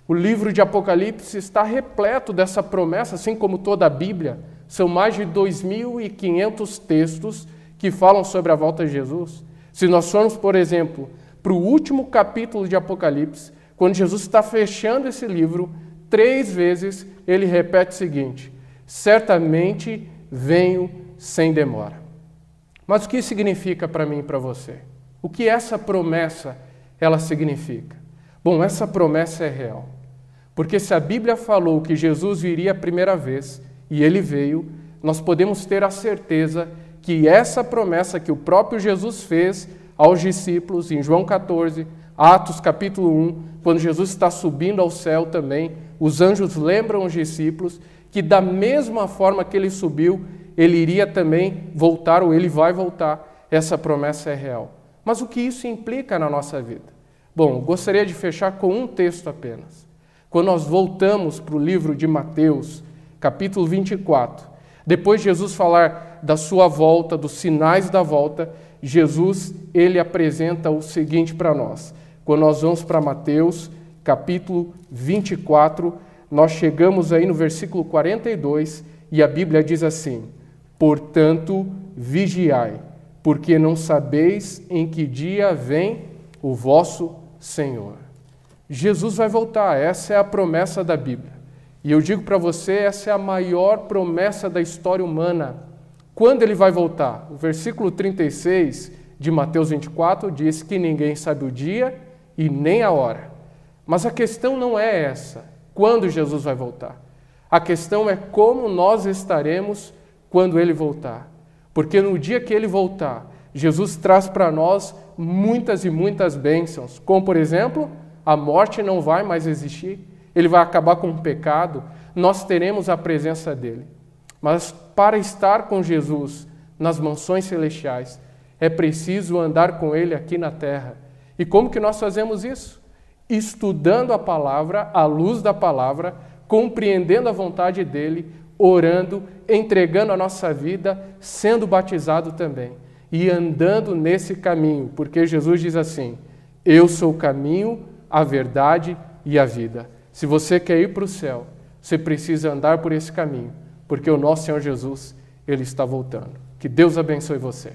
O livro de Apocalipse está repleto dessa promessa, assim como toda a Bíblia. São mais de 2.500 textos que falam sobre a volta de Jesus. Se nós formos, por exemplo, para o último capítulo de Apocalipse, quando Jesus está fechando esse livro, 3 vezes ele repete o seguinte, certamente venho sem demora. Mas o que significa para mim e para você? O que essa promessa ela significa? Bom, essa promessa é real. Porque se a Bíblia falou que Jesus viria a primeira vez e ele veio, nós podemos ter a certeza que essa promessa que o próprio Jesus fez aos discípulos em João 14, Atos capítulo 1, quando Jesus está subindo ao céu também, os anjos lembram os discípulos que da mesma forma que ele subiu, ele iria também voltar ou ele vai voltar. Essa promessa é real. Mas o que isso implica na nossa vida? Bom, gostaria de fechar com um texto apenas. Quando nós voltamos para o livro de Mateus, capítulo 24, depois de Jesus falar da sua volta, dos sinais da volta, Jesus, ele apresenta o seguinte para nós. Quando nós vamos para Mateus, capítulo 24, nós chegamos aí no versículo 42 e a Bíblia diz assim, portanto, vigiai, porque não sabeis em que dia vem o vosso Senhor. Jesus vai voltar, essa é a promessa da Bíblia. E eu digo para você, essa é a maior promessa da história humana. Quando ele vai voltar? O versículo 36 de Mateus 24 diz que ninguém sabe o dia e nem a hora. Mas a questão não é essa, quando Jesus vai voltar. A questão é como nós estaremos quando ele voltar. Porque no dia que ele voltar, Jesus traz para nós muitas e muitas bênçãos, como por exemplo, a morte não vai mais existir, ele vai acabar com o pecado, nós teremos a presença dele. Mas para estar com Jesus nas mansões celestiais, é preciso andar com Ele aqui na terra. E como que nós fazemos isso? Estudando a palavra, à luz da palavra, compreendendo a vontade dEle, orando, entregando a nossa vida, sendo batizado também. E andando nesse caminho, porque Jesus diz assim, eu sou o caminho, a verdade e a vida. Se você quer ir para o céu, você precisa andar por esse caminho, porque o nosso Senhor Jesus, Ele está voltando. Que Deus abençoe você.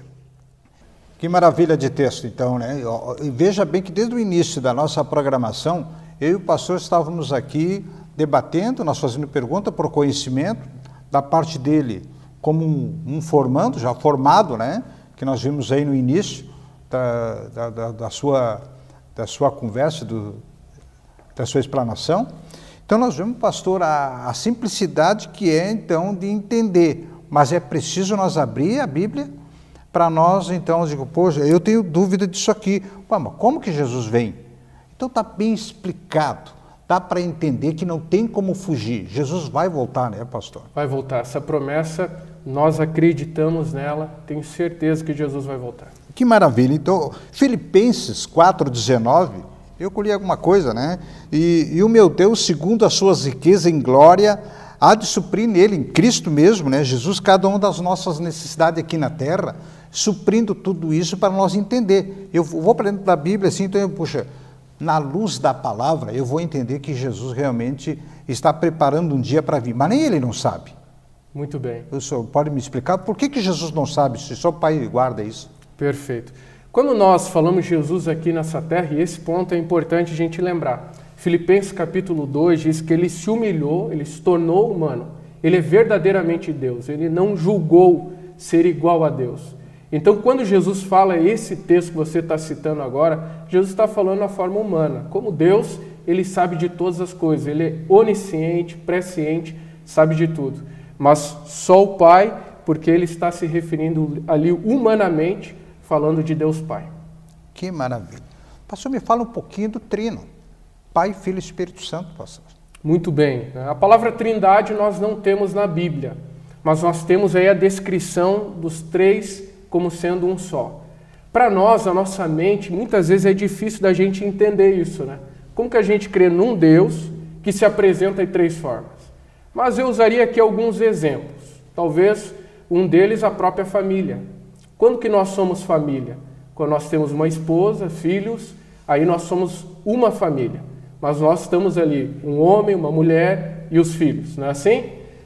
Que maravilha de texto, então, né? E veja bem que desde o início da nossa programação, eu e o pastor estávamos aqui debatendo, nós fazendo pergunta por conhecimento da parte dele, como um formando, já formado, né? Que nós vimos aí no início da sua conversa, da sua explanação. Então nós vemos, pastor, a simplicidade que é, então, de entender, mas é preciso nós abrir a Bíblia para nós, então, eu digo, poxa, eu tenho dúvida disso aqui. Pô, mas como que Jesus vem? Então está bem explicado, dá para entender que não tem como fugir. Jesus vai voltar, né, pastor? Vai voltar. Essa promessa, nós acreditamos nela, tenho certeza que Jesus vai voltar. Que maravilha. Então, Filipenses 4,19, eu colhi alguma coisa, né? E o meu Deus, segundo as suas riquezas em glória, há de suprir nele, em Cristo mesmo, né? Jesus, cada uma das nossas necessidades aqui na terra, suprindo tudo isso para nós entender. Eu vou para dentro da Bíblia assim, então, puxa, na luz da palavra, eu vou entender que Jesus realmente está preparando um dia para vir, mas nem ele não sabe. Muito bem. O senhor pode me explicar por que Jesus não sabe, se só o Pai guarda isso? Perfeito. Quando nós falamos de Jesus aqui nessa terra, e esse ponto é importante a gente lembrar, Filipenses capítulo 2 diz que ele se humilhou, ele se tornou humano, ele é verdadeiramente Deus, ele não julgou ser igual a Deus. Então, quando Jesus fala esse texto que você está citando agora, Jesus está falando na forma humana. Como Deus, ele sabe de todas as coisas, ele é onisciente, presciente, sabe de tudo. Mas só o Pai, porque ele está se referindo ali humanamente, falando de Deus Pai. Que maravilha. Pastor, me fala um pouquinho do Trino. Pai, Filho e Espírito Santo, pastor. Muito bem. A palavra trindade nós não temos na Bíblia, mas nós temos aí a descrição dos três como sendo um só. Para nós, a nossa mente, muitas vezes é difícil da gente entender isso, né? Como que a gente crê num Deus que se apresenta de três formas? Mas eu usaria aqui alguns exemplos. Talvez um deles a própria família. Quando que nós somos família? Quando nós temos uma esposa, filhos, aí nós somos uma família. Mas nós estamos ali, um homem, uma mulher e os filhos, não é assim?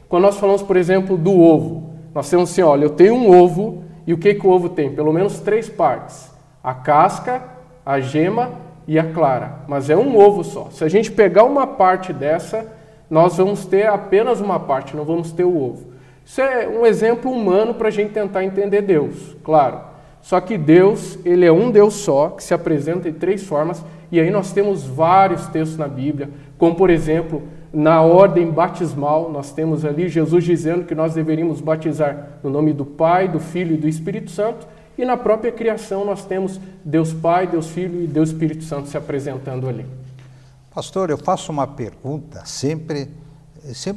Quando nós falamos, por exemplo, do ovo, nós temos assim, olha, eu tenho um ovo, e o que o ovo tem? Pelo menos três partes, a casca, a gema e a clara, mas é um ovo só. Se a gente pegar uma parte dessa, nós vamos ter apenas uma parte, não vamos ter o ovo. Isso é um exemplo humano para a gente tentar entender Deus, claro. Só que Deus, ele é um Deus só, que se apresenta de três formas, e aí nós temos vários textos na Bíblia, como por exemplo, na ordem batismal, nós temos ali Jesus dizendo que nós deveríamos batizar no nome do Pai, do Filho e do Espírito Santo, e na própria criação nós temos Deus Pai, Deus Filho e Deus Espírito Santo se apresentando ali. Pastor, eu faço uma pergunta, sempre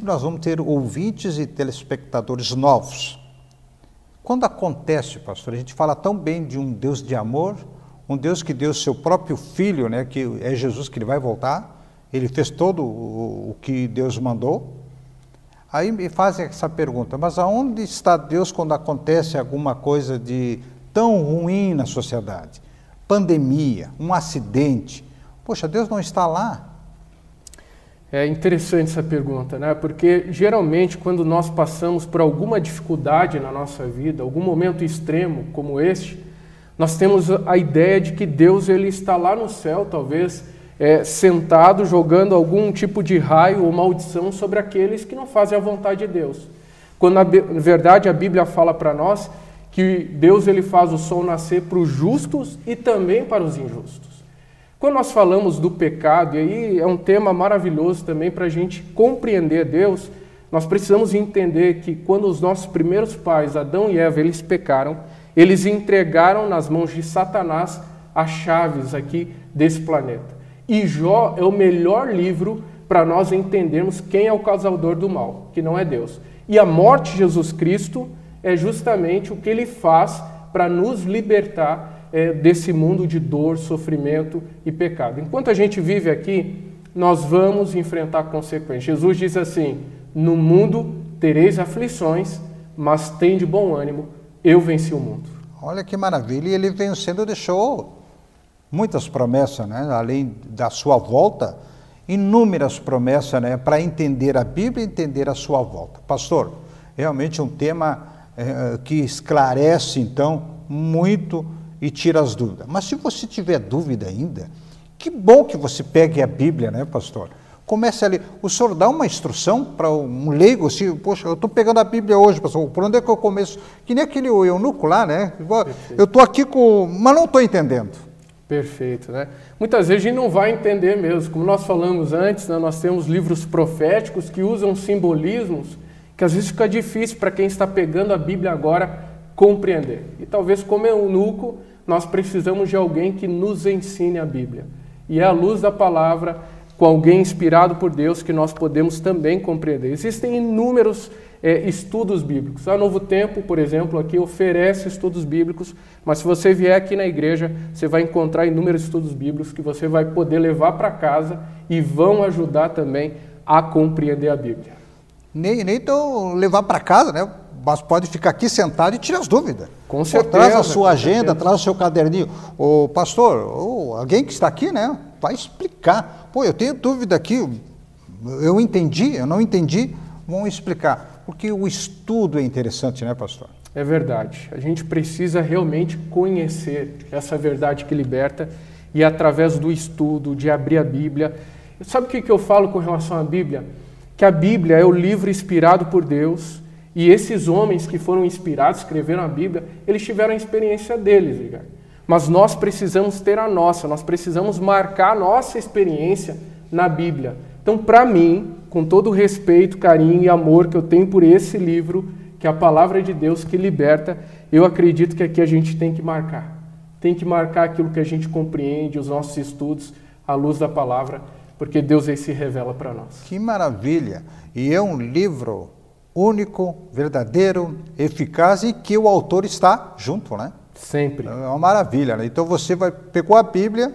nós vamos ter ouvintes e telespectadores novos. Quando acontece, pastor, a gente fala tão bem de um Deus de amor, um Deus que deu seu próprio Filho, né, que é Jesus, que ele vai voltar, ele fez todo o que Deus mandou. Aí me fazem essa pergunta, mas aonde está Deus quando acontece alguma coisa de tão ruim na sociedade? Pandemia, um acidente. Poxa, Deus não está lá? É interessante essa pergunta, né? Porque geralmente quando nós passamos por alguma dificuldade na nossa vida, algum momento extremo como este, nós temos a ideia de que Deus ele está lá no céu, talvez sentado, jogando algum tipo de raio ou maldição sobre aqueles que não fazem a vontade de Deus. Quando na verdade a Bíblia fala para nós que Deus ele faz o sol nascer para os justos e também para os injustos. Quando nós falamos do pecado, e aí é um tema maravilhoso também para a gente compreender Deus, nós precisamos entender que quando os nossos primeiros pais, Adão e Eva, eles pecaram, eles entregaram nas mãos de Satanás as chaves aqui desse planeta. E Jó é o melhor livro para nós entendermos quem é o causador do mal, que não é Deus. E a morte de Jesus Cristo é justamente o que ele faz para nos libertar desse mundo de dor, sofrimento e pecado. Enquanto a gente vive aqui, nós vamos enfrentar consequências. Jesus diz assim: no mundo tereis aflições, mas tende bom ânimo, eu venci o mundo. Olha que maravilha, e ele vencendo deixou muitas promessas, né? Além da sua volta, inúmeras promessas, né? Para entender a Bíblia e entender a sua volta. Pastor, realmente um tema que esclarece, então, muito e tira as dúvidas. Mas se você tiver dúvida ainda, que bom que você pegue a Bíblia, né, pastor? Comece ali. O senhor dá uma instrução para um leigo, assim, poxa, eu estou pegando a Bíblia hoje, pastor, por onde é que eu começo? Que nem aquele eunuco lá, né? Eu estou aqui mas não estou entendendo. Perfeito, né? Muitas vezes a gente não vai entender mesmo. Como nós falamos antes, né, nós temos livros proféticos que usam simbolismos que às vezes fica difícil para quem está pegando a Bíblia agora compreender. E talvez como eunuco, nós precisamos de alguém que nos ensine a Bíblia. E é à luz da palavra, com alguém inspirado por Deus, que nós podemos também compreender. Existem inúmeros estudos bíblicos. A Novo Tempo, por exemplo, aqui oferece estudos bíblicos, mas se você vier aqui na igreja, você vai encontrar inúmeros estudos bíblicos que você vai poder levar para casa e vão ajudar também a compreender a Bíblia. Nem então levar para casa, né? Mas pode ficar aqui sentado e tirar as dúvidas. Com certeza. Traz a sua agenda, traz o seu caderninho. Ô pastor, alguém que está aqui, né? Vai explicar. Pô, eu tenho dúvida aqui, eu entendi, eu não entendi, vão explicar. Porque o estudo é interessante, né, pastor? É verdade. A gente precisa realmente conhecer essa verdade que liberta e através do estudo, de abrir a Bíblia. Sabe o que eu falo com relação à Bíblia? Que a Bíblia é o livro inspirado por Deus e esses homens que foram inspirados, escreveram a Bíblia, eles tiveram a experiência deles, Edgar. Mas nós precisamos ter a nossa, nós precisamos marcar a nossa experiência na Bíblia. Então, para mim, com todo o respeito, carinho e amor que eu tenho por esse livro, que é a Palavra de Deus que liberta, eu acredito que aqui a gente tem que marcar. Tem que marcar aquilo que a gente compreende, os nossos estudos, à luz da Palavra, porque Deus aí se revela para nós. Que maravilha! E é um livro único, verdadeiro, eficaz e que o autor está junto, né? Sempre. É uma maravilha, né? Então você pegou a Bíblia,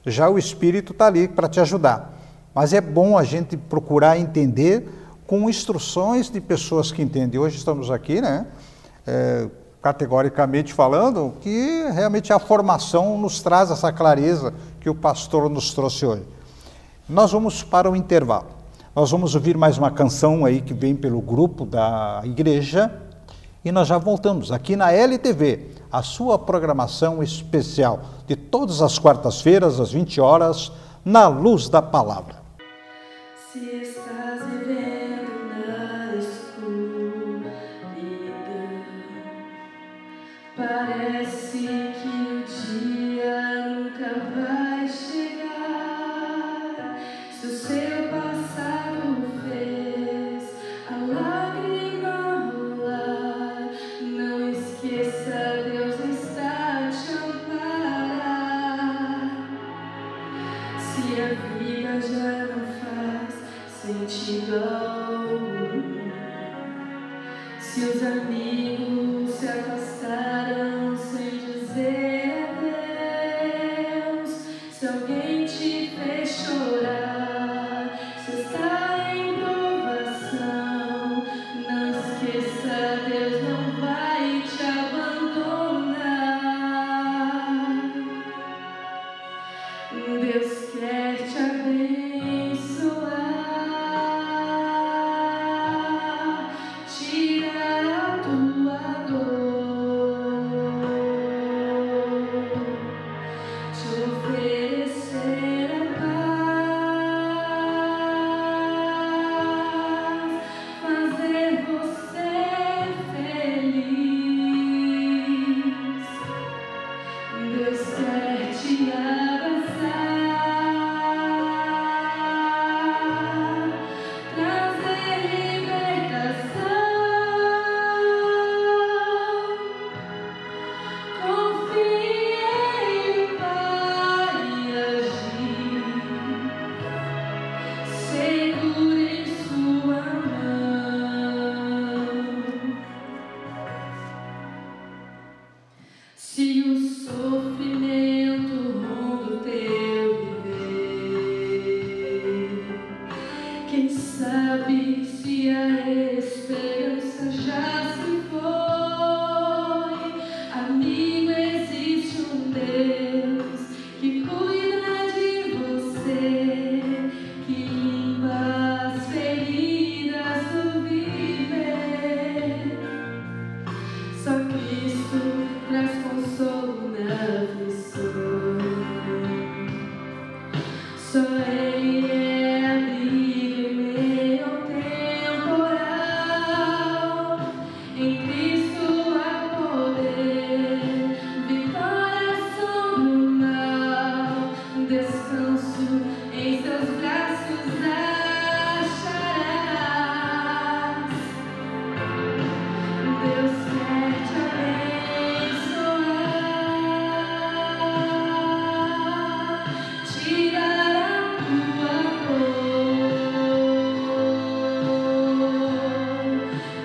já o Espírito está ali para te ajudar. Mas é bom a gente procurar entender com instruções de pessoas que entendem. Hoje estamos aqui, né? Categoricamente falando, que realmente a formação nos traz essa clareza que o pastor nos trouxe hoje. Nós vamos para o intervalo. Nós vamos ouvir mais uma canção aí que vem pelo grupo da igreja e nós já voltamos aqui na LTV, a sua programação especial de todas as quartas-feiras, às 20 horas, na Luz da Palavra. Se estás vivendo na escuridão, parece que o dia nunca vai chegar. Se o seu passado fez a lágrima rolar, não esqueça, Deus está te amparar. Se a vida já não faz sentido algum, se os amigos se afastaram sem dizer adeus, se alguém te fez chorar, se está em provação, não esqueça, Deus não vai te abandonar. Deus quer te abençoar, tirar a tua dor, te oferecer a paz. Só Ele é abrigo em meio ao temporal. Em Cristo há poder, vitória sobre o mal. Descanso em seus braços acharás. Deus quer te abençoar, tirar a tua dor,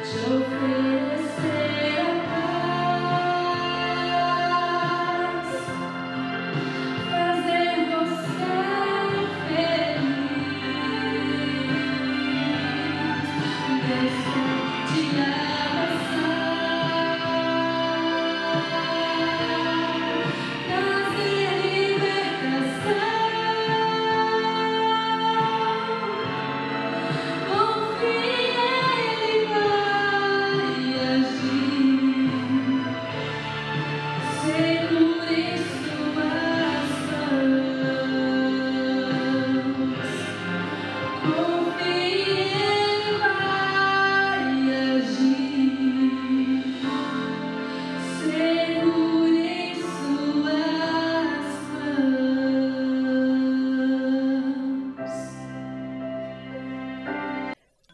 te oferecer a paz, fazer você feliz. Deus quer te abraçar, trazer libertação. Confie, Ele vai agir. Segure em suas mãos. Confie, Ele vai agir. Segure em suas mãos.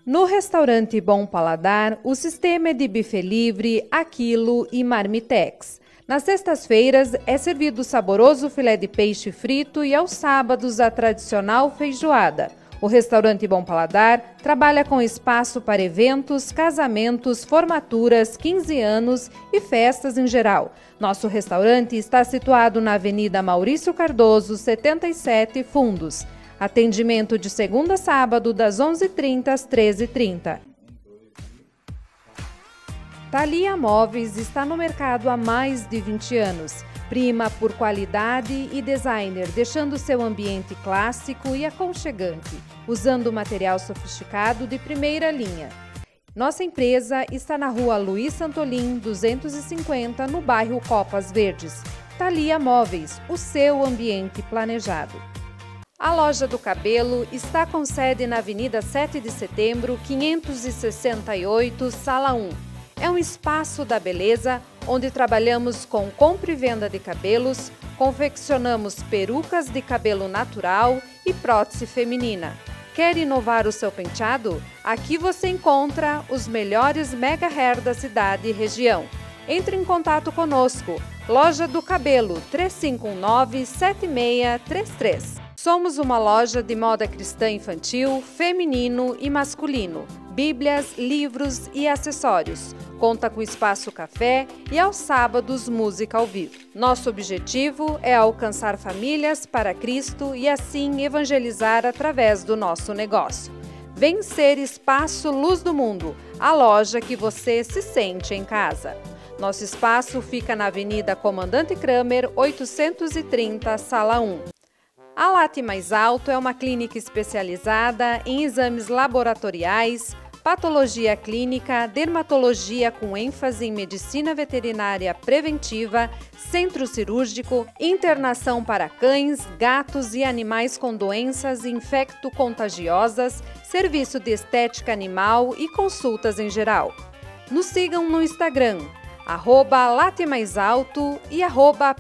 No restaurante Bom Paladar, o sistema é de buffet livre, aquilo e marmitex. Nas sextas-feiras é servido saboroso filé de peixe frito e aos sábados a tradicional feijoada. O restaurante Bom Paladar trabalha com espaço para eventos, casamentos, formaturas, 15 anos e festas em geral. Nosso restaurante está situado na Avenida Maurício Cardoso, 77, Fundos. Atendimento de segunda a sábado, das 11h30 às 13h30. Thalia Móveis está no mercado há mais de 20 anos. Prima por qualidade e designer, deixando seu ambiente clássico e aconchegante, usando material sofisticado de primeira linha. Nossa empresa está na rua Luiz Santolim, 250, no bairro Copas Verdes. Thalia Móveis, o seu ambiente planejado. A Loja do Cabelo está com sede na Avenida 7 de Setembro, 568, Sala 1. É um espaço da beleza onde trabalhamos com compra e venda de cabelos, confeccionamos perucas de cabelo natural e prótese feminina. Quer inovar o seu penteado? Aqui você encontra os melhores mega hair da cidade e região. Entre em contato conosco. Loja do Cabelo, 3519-7633. Somos uma loja de moda cristã infantil, feminino e masculino. Bíblias, livros e acessórios. Conta com espaço café e aos sábados música ao vivo. Nosso objetivo é alcançar famílias para Cristo e assim evangelizar através do nosso negócio. Vem ser Espaço Luz do Mundo, a loja que você se sente em casa. Nosso espaço fica na Avenida Comandante Kramer, 830, Sala 1. A Late Mais Alto é uma clínica especializada em exames laboratoriais, patologia clínica, dermatologia com ênfase em medicina veterinária preventiva, centro cirúrgico, internação para cães, gatos e animais com doenças infecto-contagiosas, serviço de estética animal e consultas em geral. Nos sigam no Instagram, @latemaisalto e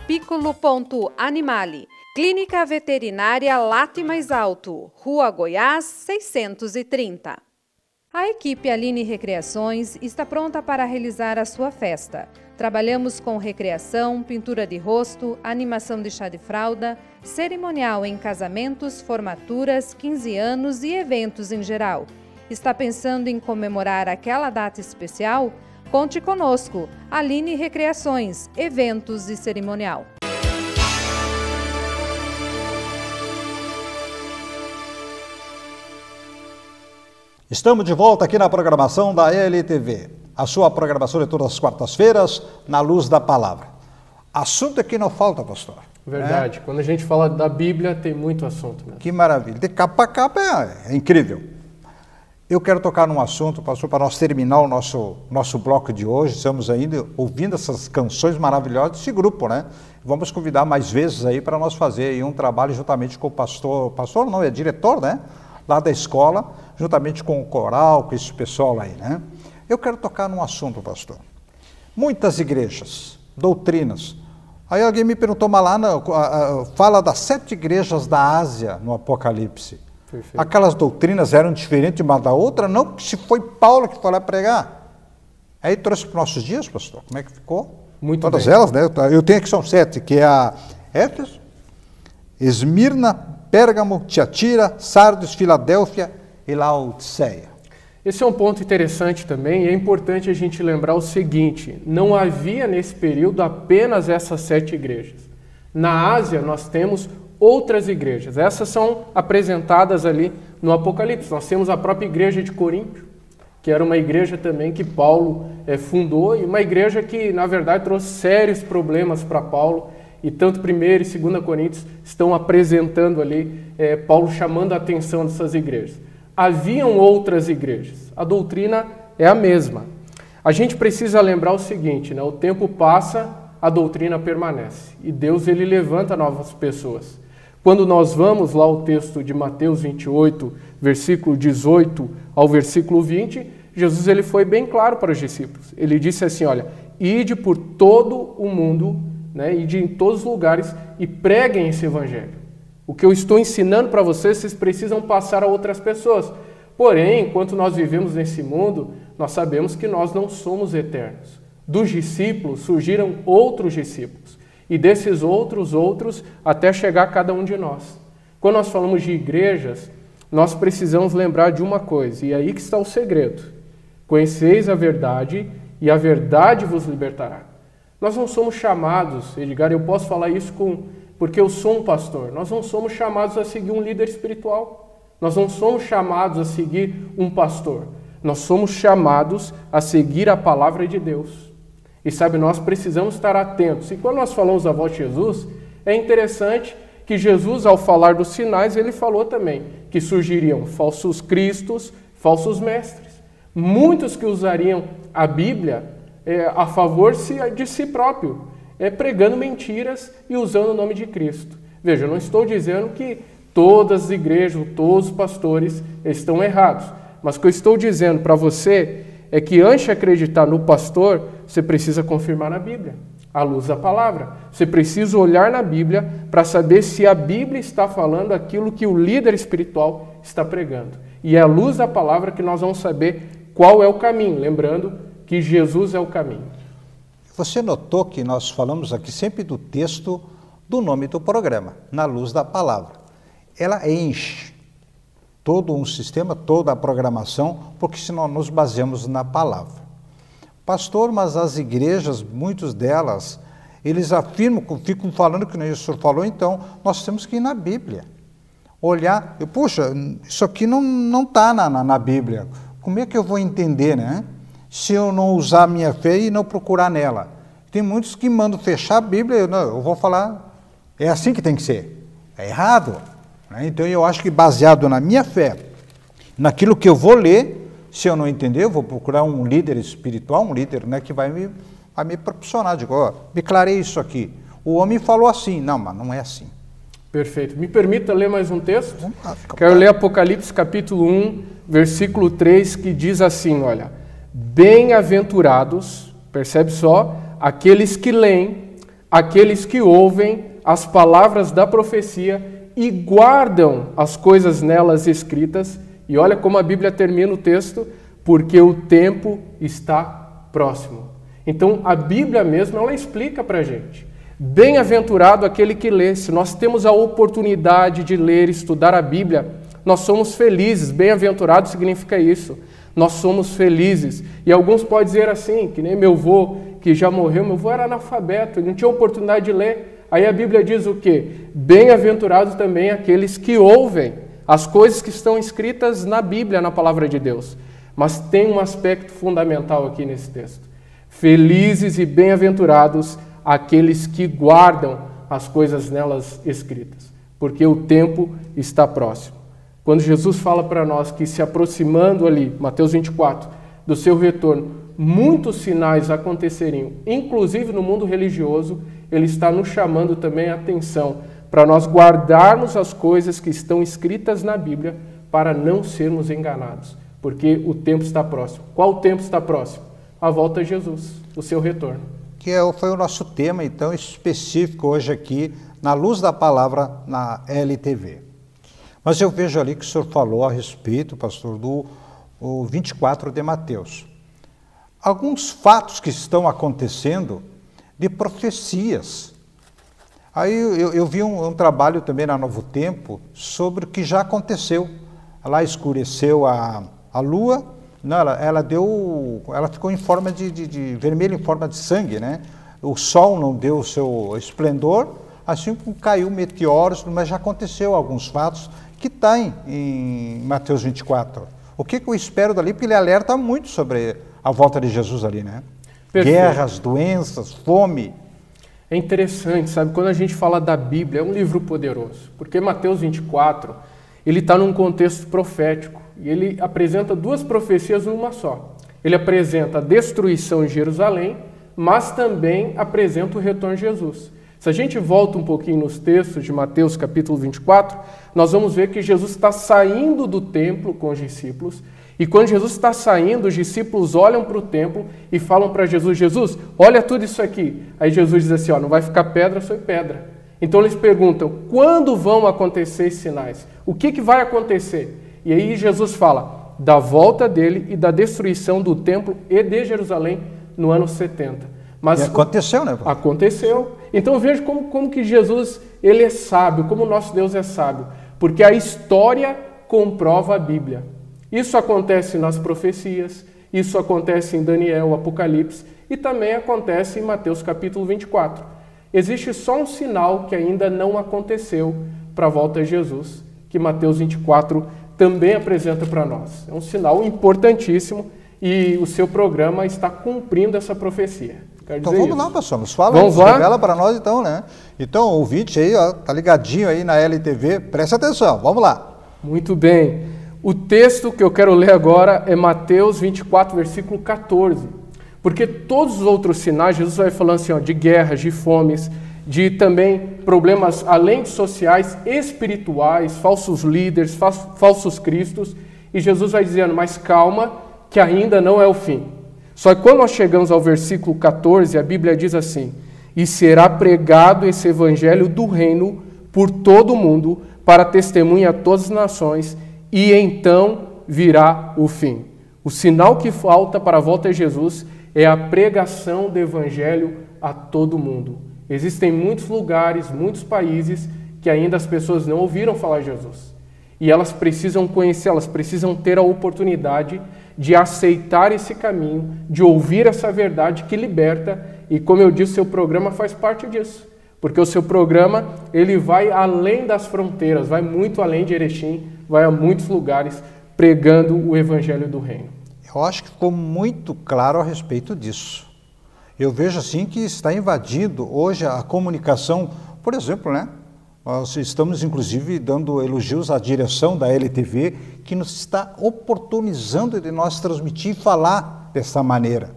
@piccolo.animale. Clínica Veterinária Late Mais Alto, Rua Goiás, 630. A equipe Aline Recreações está pronta para realizar a sua festa. Trabalhamos com recreação, pintura de rosto, animação de chá de fralda, cerimonial em casamentos, formaturas, 15 anos e eventos em geral. Está pensando em comemorar aquela data especial? Conte conosco. Aline Recreações, eventos e cerimonial. Estamos de volta aqui na programação da LTV. A sua programação de todas as quartas-feiras, na luz da palavra. Assunto aqui não falta, pastor. Verdade. Quando a gente fala da Bíblia, tem muito assunto mesmo. Que maravilha. De capa a capa é incrível. Eu quero tocar num assunto, pastor, para nós terminar o nosso bloco de hoje. Estamos ainda ouvindo essas canções maravilhosas desse grupo, né? Vamos convidar mais vezes aí para nós fazer aí um trabalho juntamente com o pastor não, é diretor, né? Lá da escola, juntamente com o coral, com esse pessoal aí, né? Eu quero tocar num assunto, pastor. Muitas igrejas, doutrinas. Aí alguém me perguntou, mas lá fala das 7 igrejas da Ásia no Apocalipse. Perfeito. Aquelas doutrinas eram diferentes uma da outra? Não, se foi Paulo que foi lá pregar. Aí trouxe para os nossos dias, pastor, como é que ficou? Muito Todas bem. elas, né? Eu tenho aqui, são 7, que é a Éfeso, Esmirna, Pérgamo, Tiatira, Sardes, Filadélfia e Laodiceia. Esse é um ponto interessante também, e é importante a gente lembrar o seguinte, não havia nesse período apenas essas 7 igrejas. Na Ásia nós temos outras igrejas, essas são apresentadas ali no Apocalipse. Nós temos a própria igreja de Corinto, que era uma igreja também que Paulo fundou, e uma igreja que na verdade trouxe sérios problemas para Paulo, e tanto 1 e 2 Coríntios estão apresentando ali, Paulo chamando a atenção dessas igrejas. Haviam outras igrejas, a doutrina é a mesma. A gente precisa lembrar o seguinte, né? O tempo passa, a doutrina permanece, e Deus ele levanta novas pessoas. Quando nós vamos lá ao texto de Mateus 28, versículo 18 ao versículo 20, Jesus ele foi bem claro para os discípulos. Ele disse assim, olha, ide por todo o mundo, né, ide em todos os lugares e preguem esse evangelho. O que eu estou ensinando para vocês, vocês precisam passar a outras pessoas. Porém, enquanto nós vivemos nesse mundo, nós sabemos que nós não somos eternos. Dos discípulos surgiram outros discípulos. E desses outros, até chegar a cada um de nós. Quando nós falamos de igrejas, nós precisamos lembrar de uma coisa, e é aí que está o segredo. Conheceis a verdade, e a verdade vos libertará. Nós não somos chamados, Edgar, eu posso falar isso porque eu sou um pastor, nós não somos chamados a seguir um líder espiritual. Nós não somos chamados a seguir um pastor. Nós somos chamados a seguir a palavra de Deus. E sabe, nós precisamos estar atentos. E quando nós falamos da volta de Jesus, é interessante que Jesus, ao falar dos sinais, ele falou também que surgiriam falsos cristos, falsos mestres. Muitos que usariam a Bíblia a favor de si próprio, pregando mentiras e usando o nome de Cristo. Veja, eu não estou dizendo que todas as igrejas, todos os pastores estão errados. Mas o que eu estou dizendo para você é que antes de acreditar no pastor, você precisa confirmar na Bíblia, à luz da palavra. Você precisa olhar na Bíblia para saber se a Bíblia está falando aquilo que o líder espiritual está pregando. E é à luz da palavra que nós vamos saber qual é o caminho, lembrando que Jesus é o caminho. Você notou que nós falamos aqui sempre do texto do nome do programa, na luz da palavra. Ela enche todo um sistema, toda a programação, porque senão nos baseamos na palavra. Pastor, mas as igrejas, muitas delas, eles afirmam, ficam falando que o senhor falou, então nós temos que ir na Bíblia. Olhar, puxa, isso aqui não está na Bíblia. Como é que eu vou entender, né? Se eu não usar a minha fé e não procurar nela. Tem muitos que mandam fechar a Bíblia, eu vou falar, é assim que tem que ser. É errado. Então eu acho que baseado na minha fé, naquilo que eu vou ler, se eu não entender, eu vou procurar um líder espiritual, um líder, né, que vai me proporcionar. Digo, me clarei isso aqui. O homem falou assim, não, mas não é assim. Perfeito. Me permita ler mais um texto? Quero ler Apocalipse capítulo 1, versículo 3, que diz assim, olha, bem-aventurados, percebe só, aqueles que leem, aqueles que ouvem as palavras da profecia e guardam as coisas nelas escritas, e olha como a Bíblia termina o texto, porque o tempo está próximo. Então a Bíblia mesmo, ela explica para a gente. Bem-aventurado aquele que lê. Se nós temos a oportunidade de ler, estudar a Bíblia, nós somos felizes. Bem-aventurado significa isso. Nós somos felizes. E alguns podem dizer assim, que nem meu avô, que já morreu, meu avô era analfabeto, ele não tinha oportunidade de ler. Aí a Bíblia diz o quê? Bem-aventurados também aqueles que ouvem as coisas que estão escritas na Bíblia, na palavra de Deus. Mas tem um aspecto fundamental aqui nesse texto. Felizes e bem-aventurados aqueles que guardam as coisas nelas escritas, porque o tempo está próximo. Quando Jesus fala para nós que se aproximando ali, Mateus 24, do seu retorno, muitos sinais aconteceriam, inclusive no mundo religioso, ele está nos chamando também a atenção para nós guardarmos as coisas que estão escritas na Bíblia para não sermos enganados, porque o tempo está próximo. Qual o tempo está próximo? A volta de Jesus, o seu retorno. Que foi o nosso tema, então, específico hoje aqui, na Luz da Palavra, na LTV. Mas eu vejo ali que o senhor falou a respeito, pastor, do 24 de Mateus. Alguns fatos que estão acontecendo de profecias. Aí eu vi um trabalho também na Novo Tempo sobre o que já aconteceu. Lá escureceu a lua, não, ela ficou em forma de vermelho, em forma de sangue, né? O sol não deu o seu esplendor, assim como caiu meteoros, mas já aconteceu alguns fatos que está em Mateus 24. O que eu espero dali? Porque ele alerta muito sobre a volta de Jesus ali, né? Perfeito. Guerras, doenças, fome. É interessante, sabe? Quando a gente fala da Bíblia, é um livro poderoso, porque Mateus 24, ele está num contexto profético, e ele apresenta duas profecias numa só. Ele apresenta a destruição de Jerusalém, mas também apresenta o retorno de Jesus. Se a gente volta um pouquinho nos textos de Mateus capítulo 24, nós vamos ver que Jesus está saindo do templo com os discípulos, e quando Jesus está saindo, os discípulos olham para o templo e falam para Jesus, Jesus, olha tudo isso aqui. Aí Jesus diz assim, não vai ficar pedra sobre pedra. Então eles perguntam, quando vão acontecer esses sinais? O que vai acontecer? E aí Jesus fala da volta dele e da destruição do templo e de Jerusalém no ano 70. Mas e aconteceu, né? Aconteceu. Então veja como que Jesus ele é sábio, como o nosso Deus é sábio. Porque a história comprova a Bíblia. Isso acontece nas profecias, isso acontece em Daniel, Apocalipse e também acontece em Mateus capítulo 24. Existe só um sinal que ainda não aconteceu para a volta de Jesus, que Mateus 24 também apresenta para nós. É um sinal importantíssimo e o seu programa está cumprindo essa profecia. Então vamos lá, pastor, nos fala, revela para nós então, né? Então, o ouvinte aí, ó, tá ligadinho aí na LTV, presta atenção, vamos lá. Muito bem. O texto que eu quero ler agora é Mateus 24, versículo 14. Porque todos os outros sinais, Jesus vai falando assim, ó, de guerras, de fomes, de também problemas, além de sociais, espirituais, falsos líderes, falsos cristos. E Jesus vai dizendo, mas calma, que ainda não é o fim. Só que quando nós chegamos ao versículo 14, a Bíblia diz assim, e será pregado esse evangelho do reino por todo o mundo, para testemunha a todas as nações, e então virá o fim. O sinal que falta para a volta de Jesus é a pregação do evangelho a todo mundo. Existem muitos lugares, muitos países que ainda as pessoas não ouviram falar de Jesus. E elas precisam conhecer, elas precisam ter a oportunidade de aceitar esse caminho, de ouvir essa verdade que liberta. E como eu disse, o seu programa faz parte disso. Porque o seu programa, ele vai além das fronteiras, vai muito além de Erechim, vai a muitos lugares pregando o evangelho do reino. Eu acho que ficou muito claro a respeito disso. Eu vejo assim que está invadindo hoje a comunicação, por exemplo, né? Nós estamos inclusive dando elogios à direção da LTV, que nos está oportunizando de nós transmitir e falar dessa maneira.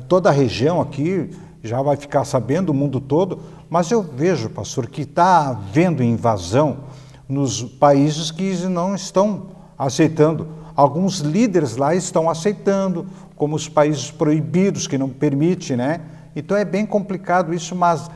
Toda a região aqui já vai ficar sabendo, o mundo todo, mas eu vejo, pastor, que está havendo invasão nos países que não estão aceitando. Alguns líderes lá estão aceitando, como os países proibidos, que não permitem, né? Então é bem complicado isso, mas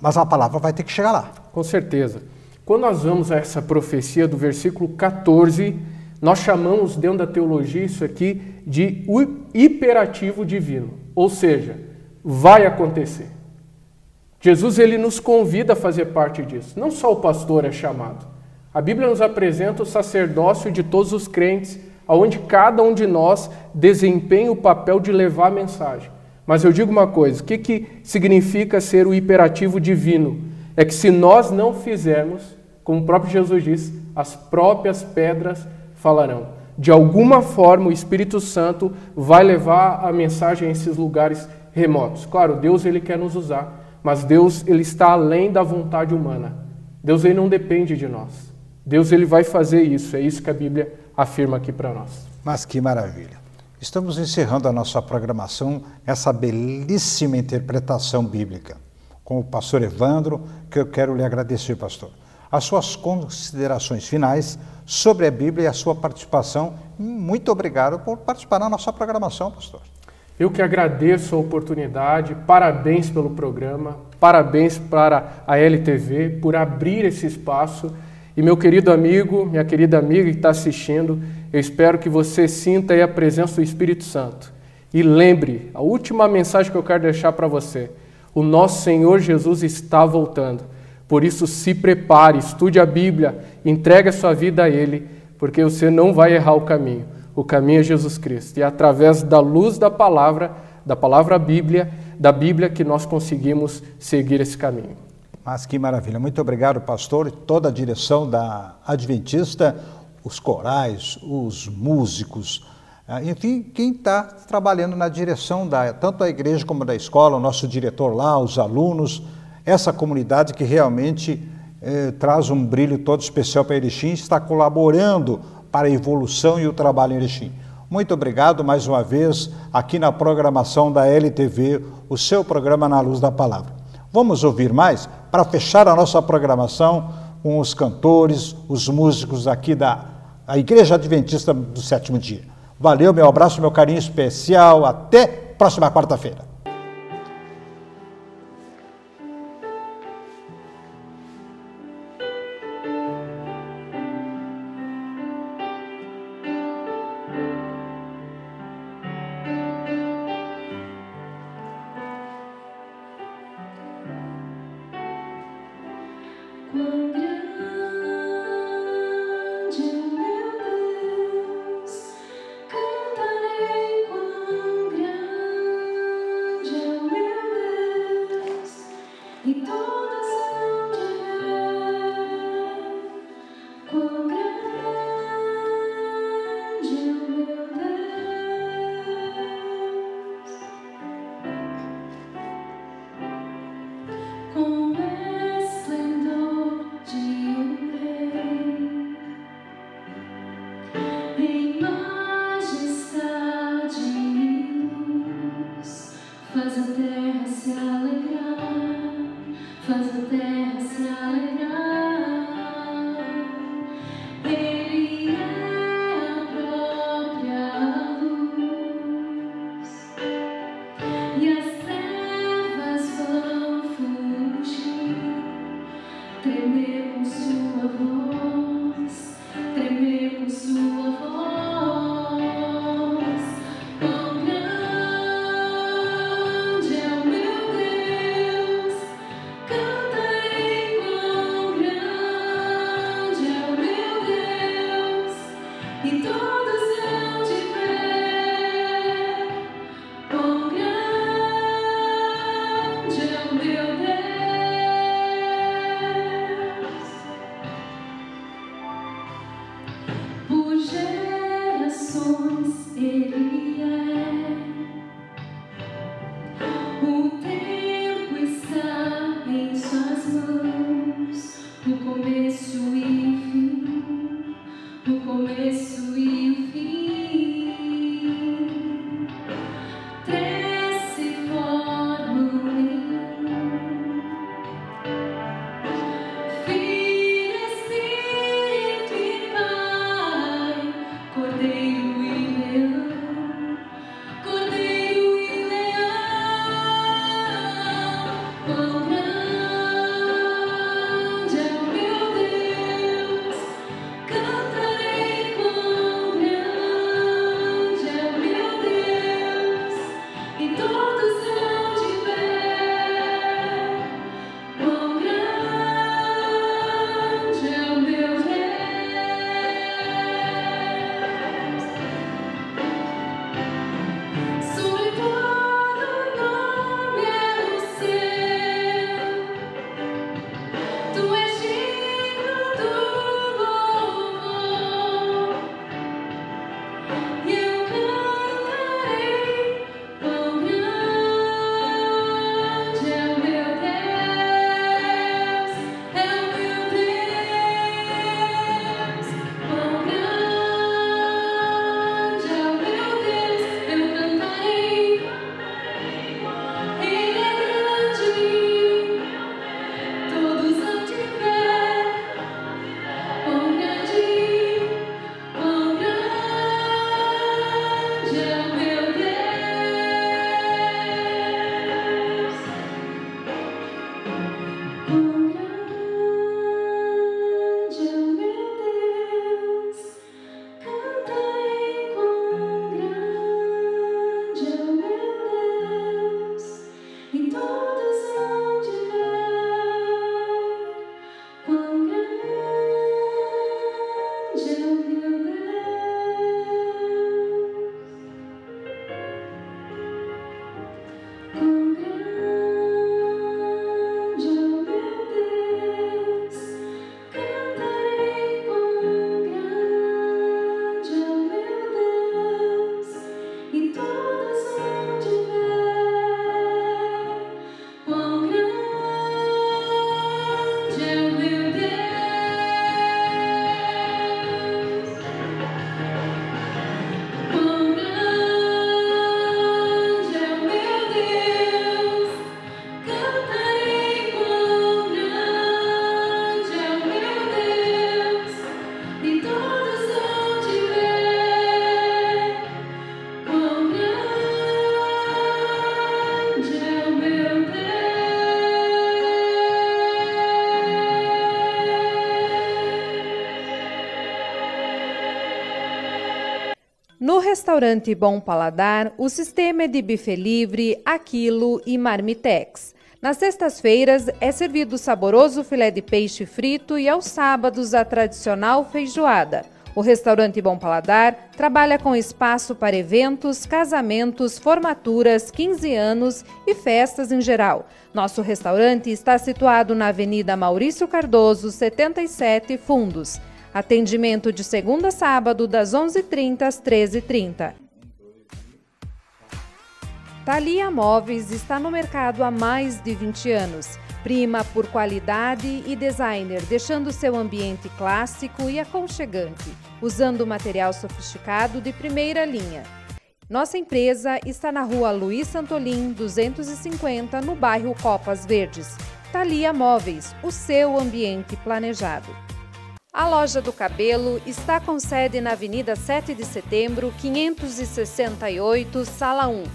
a palavra vai ter que chegar lá. Com certeza. Quando nós vamos a essa profecia do versículo 14, nós chamamos dentro da teologia isso aqui de hiperativo divino. Ou seja, vai acontecer. Jesus ele nos convida a fazer parte disso. Não só o pastor é chamado. A Bíblia nos apresenta o sacerdócio de todos os crentes, onde cada um de nós desempenha o papel de levar a mensagem. Mas eu digo uma coisa, o que significa ser o hiperativo divino? É que se nós não fizermos, como o próprio Jesus diz, as próprias pedras falarão. De alguma forma o Espírito Santo vai levar a mensagem a esses lugares remotos. Claro, Deus ele quer nos usar, mas Deus ele está além da vontade humana. Deus ele não depende de nós. Deus ele vai fazer isso, é isso que a Bíblia afirma aqui para nós. Mas que maravilha! Estamos encerrando a nossa programação, essa belíssima interpretação bíblica, com o pastor Evandro, que eu quero lhe agradecer, pastor. As suas considerações finais sobre a Bíblia e a sua participação. Muito obrigado por participar da nossa programação, pastor. Eu que agradeço a oportunidade, parabéns pelo programa, parabéns para a LTV por abrir esse espaço. E meu querido amigo, minha querida amiga que está assistindo, eu espero que você sinta aí a presença do Espírito Santo. E lembre, a última mensagem que eu quero deixar para você, o nosso Senhor Jesus está voltando. Por isso se prepare, estude a Bíblia, entregue a sua vida a Ele, porque você não vai errar o caminho. O caminho é Jesus Cristo. E é através da luz da palavra Bíblia, da Bíblia que nós conseguimos seguir esse caminho. Mas que maravilha. Muito obrigado, pastor, e toda a direção da Adventista, os corais, os músicos, enfim, quem está trabalhando na direção tanto da igreja como da escola, o nosso diretor lá, os alunos, essa comunidade que realmente traz um brilho todo especial para Erechim, está colaborando para a evolução e o trabalho em Erechim. Muito obrigado mais uma vez aqui na programação da LTV, o seu programa Na Luz da Palavra. Vamos ouvir mais para fechar a nossa programação com os cantores, os músicos aqui da Igreja Adventista do Sétimo Dia. Valeu, meu abraço, meu carinho especial. Até próxima quarta-feira. No restaurante Bom Paladar, o sistema é de buffet livre, aquilo e marmitex. Nas sextas-feiras é servido saboroso filé de peixe frito e aos sábados a tradicional feijoada. O restaurante Bom Paladar trabalha com espaço para eventos, casamentos, formaturas, 15 anos e festas em geral. Nosso restaurante está situado na Avenida Maurício Cardoso, 77, Fundos. Atendimento de segunda a sábado, das 11h30 às 13h30. Thalia Móveis está no mercado há mais de 20 anos. Prima por qualidade e designer, deixando seu ambiente clássico e aconchegante, usando material sofisticado de primeira linha. Nossa empresa está na rua Luiz Santolim, 250, no bairro Copas Verdes. Thalia Móveis, o seu ambiente planejado. A Loja do Cabelo está com sede na Avenida 7 de Setembro, 568, Sala 1.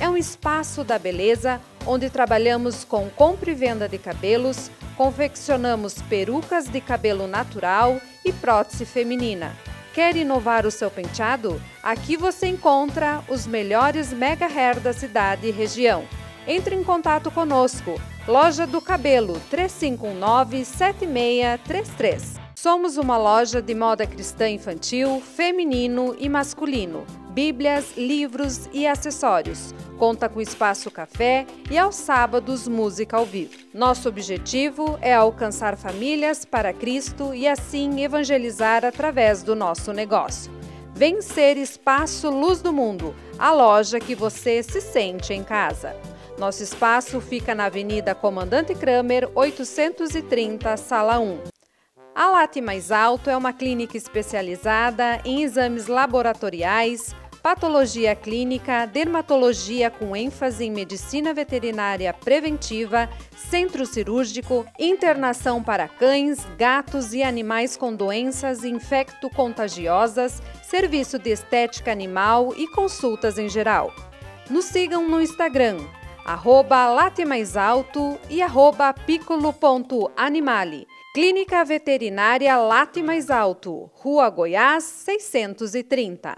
É um espaço da beleza onde trabalhamos com compra e venda de cabelos, confeccionamos perucas de cabelo natural e prótese feminina. Quer inovar o seu penteado? Aqui você encontra os melhores mega hair da cidade e região. Entre em contato conosco. Loja do Cabelo, 3519-7633. Somos uma loja de moda cristã infantil, feminino e masculino. Bíblias, livros e acessórios. Conta com espaço café e aos sábados música ao vivo. Nosso objetivo é alcançar famílias para Cristo e assim evangelizar através do nosso negócio. Vem ser Espaço Luz do Mundo, a loja que você se sente em casa. Nosso espaço fica na Avenida Comandante Kramer, 830, Sala 1. A Late Mais Alto é uma clínica especializada em exames laboratoriais, patologia clínica, dermatologia com ênfase em medicina veterinária preventiva, centro cirúrgico, internação para cães, gatos e animais com doenças infecto-contagiosas, serviço de estética animal e consultas em geral. Nos sigam no Instagram, @latemaisalto e @piccolo.animale. Clínica Veterinária Late Mais Alto, Rua Goiás, 630.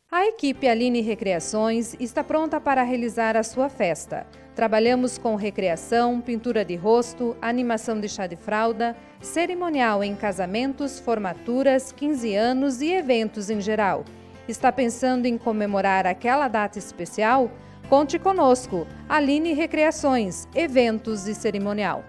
A equipe Aline Recreações está pronta para realizar a sua festa. Trabalhamos com recreação, pintura de rosto, animação de chá de fralda, cerimonial em casamentos, formaturas, 15 anos e eventos em geral. Está pensando em comemorar aquela data especial? Conte conosco. Aline Recreações, eventos e cerimonial.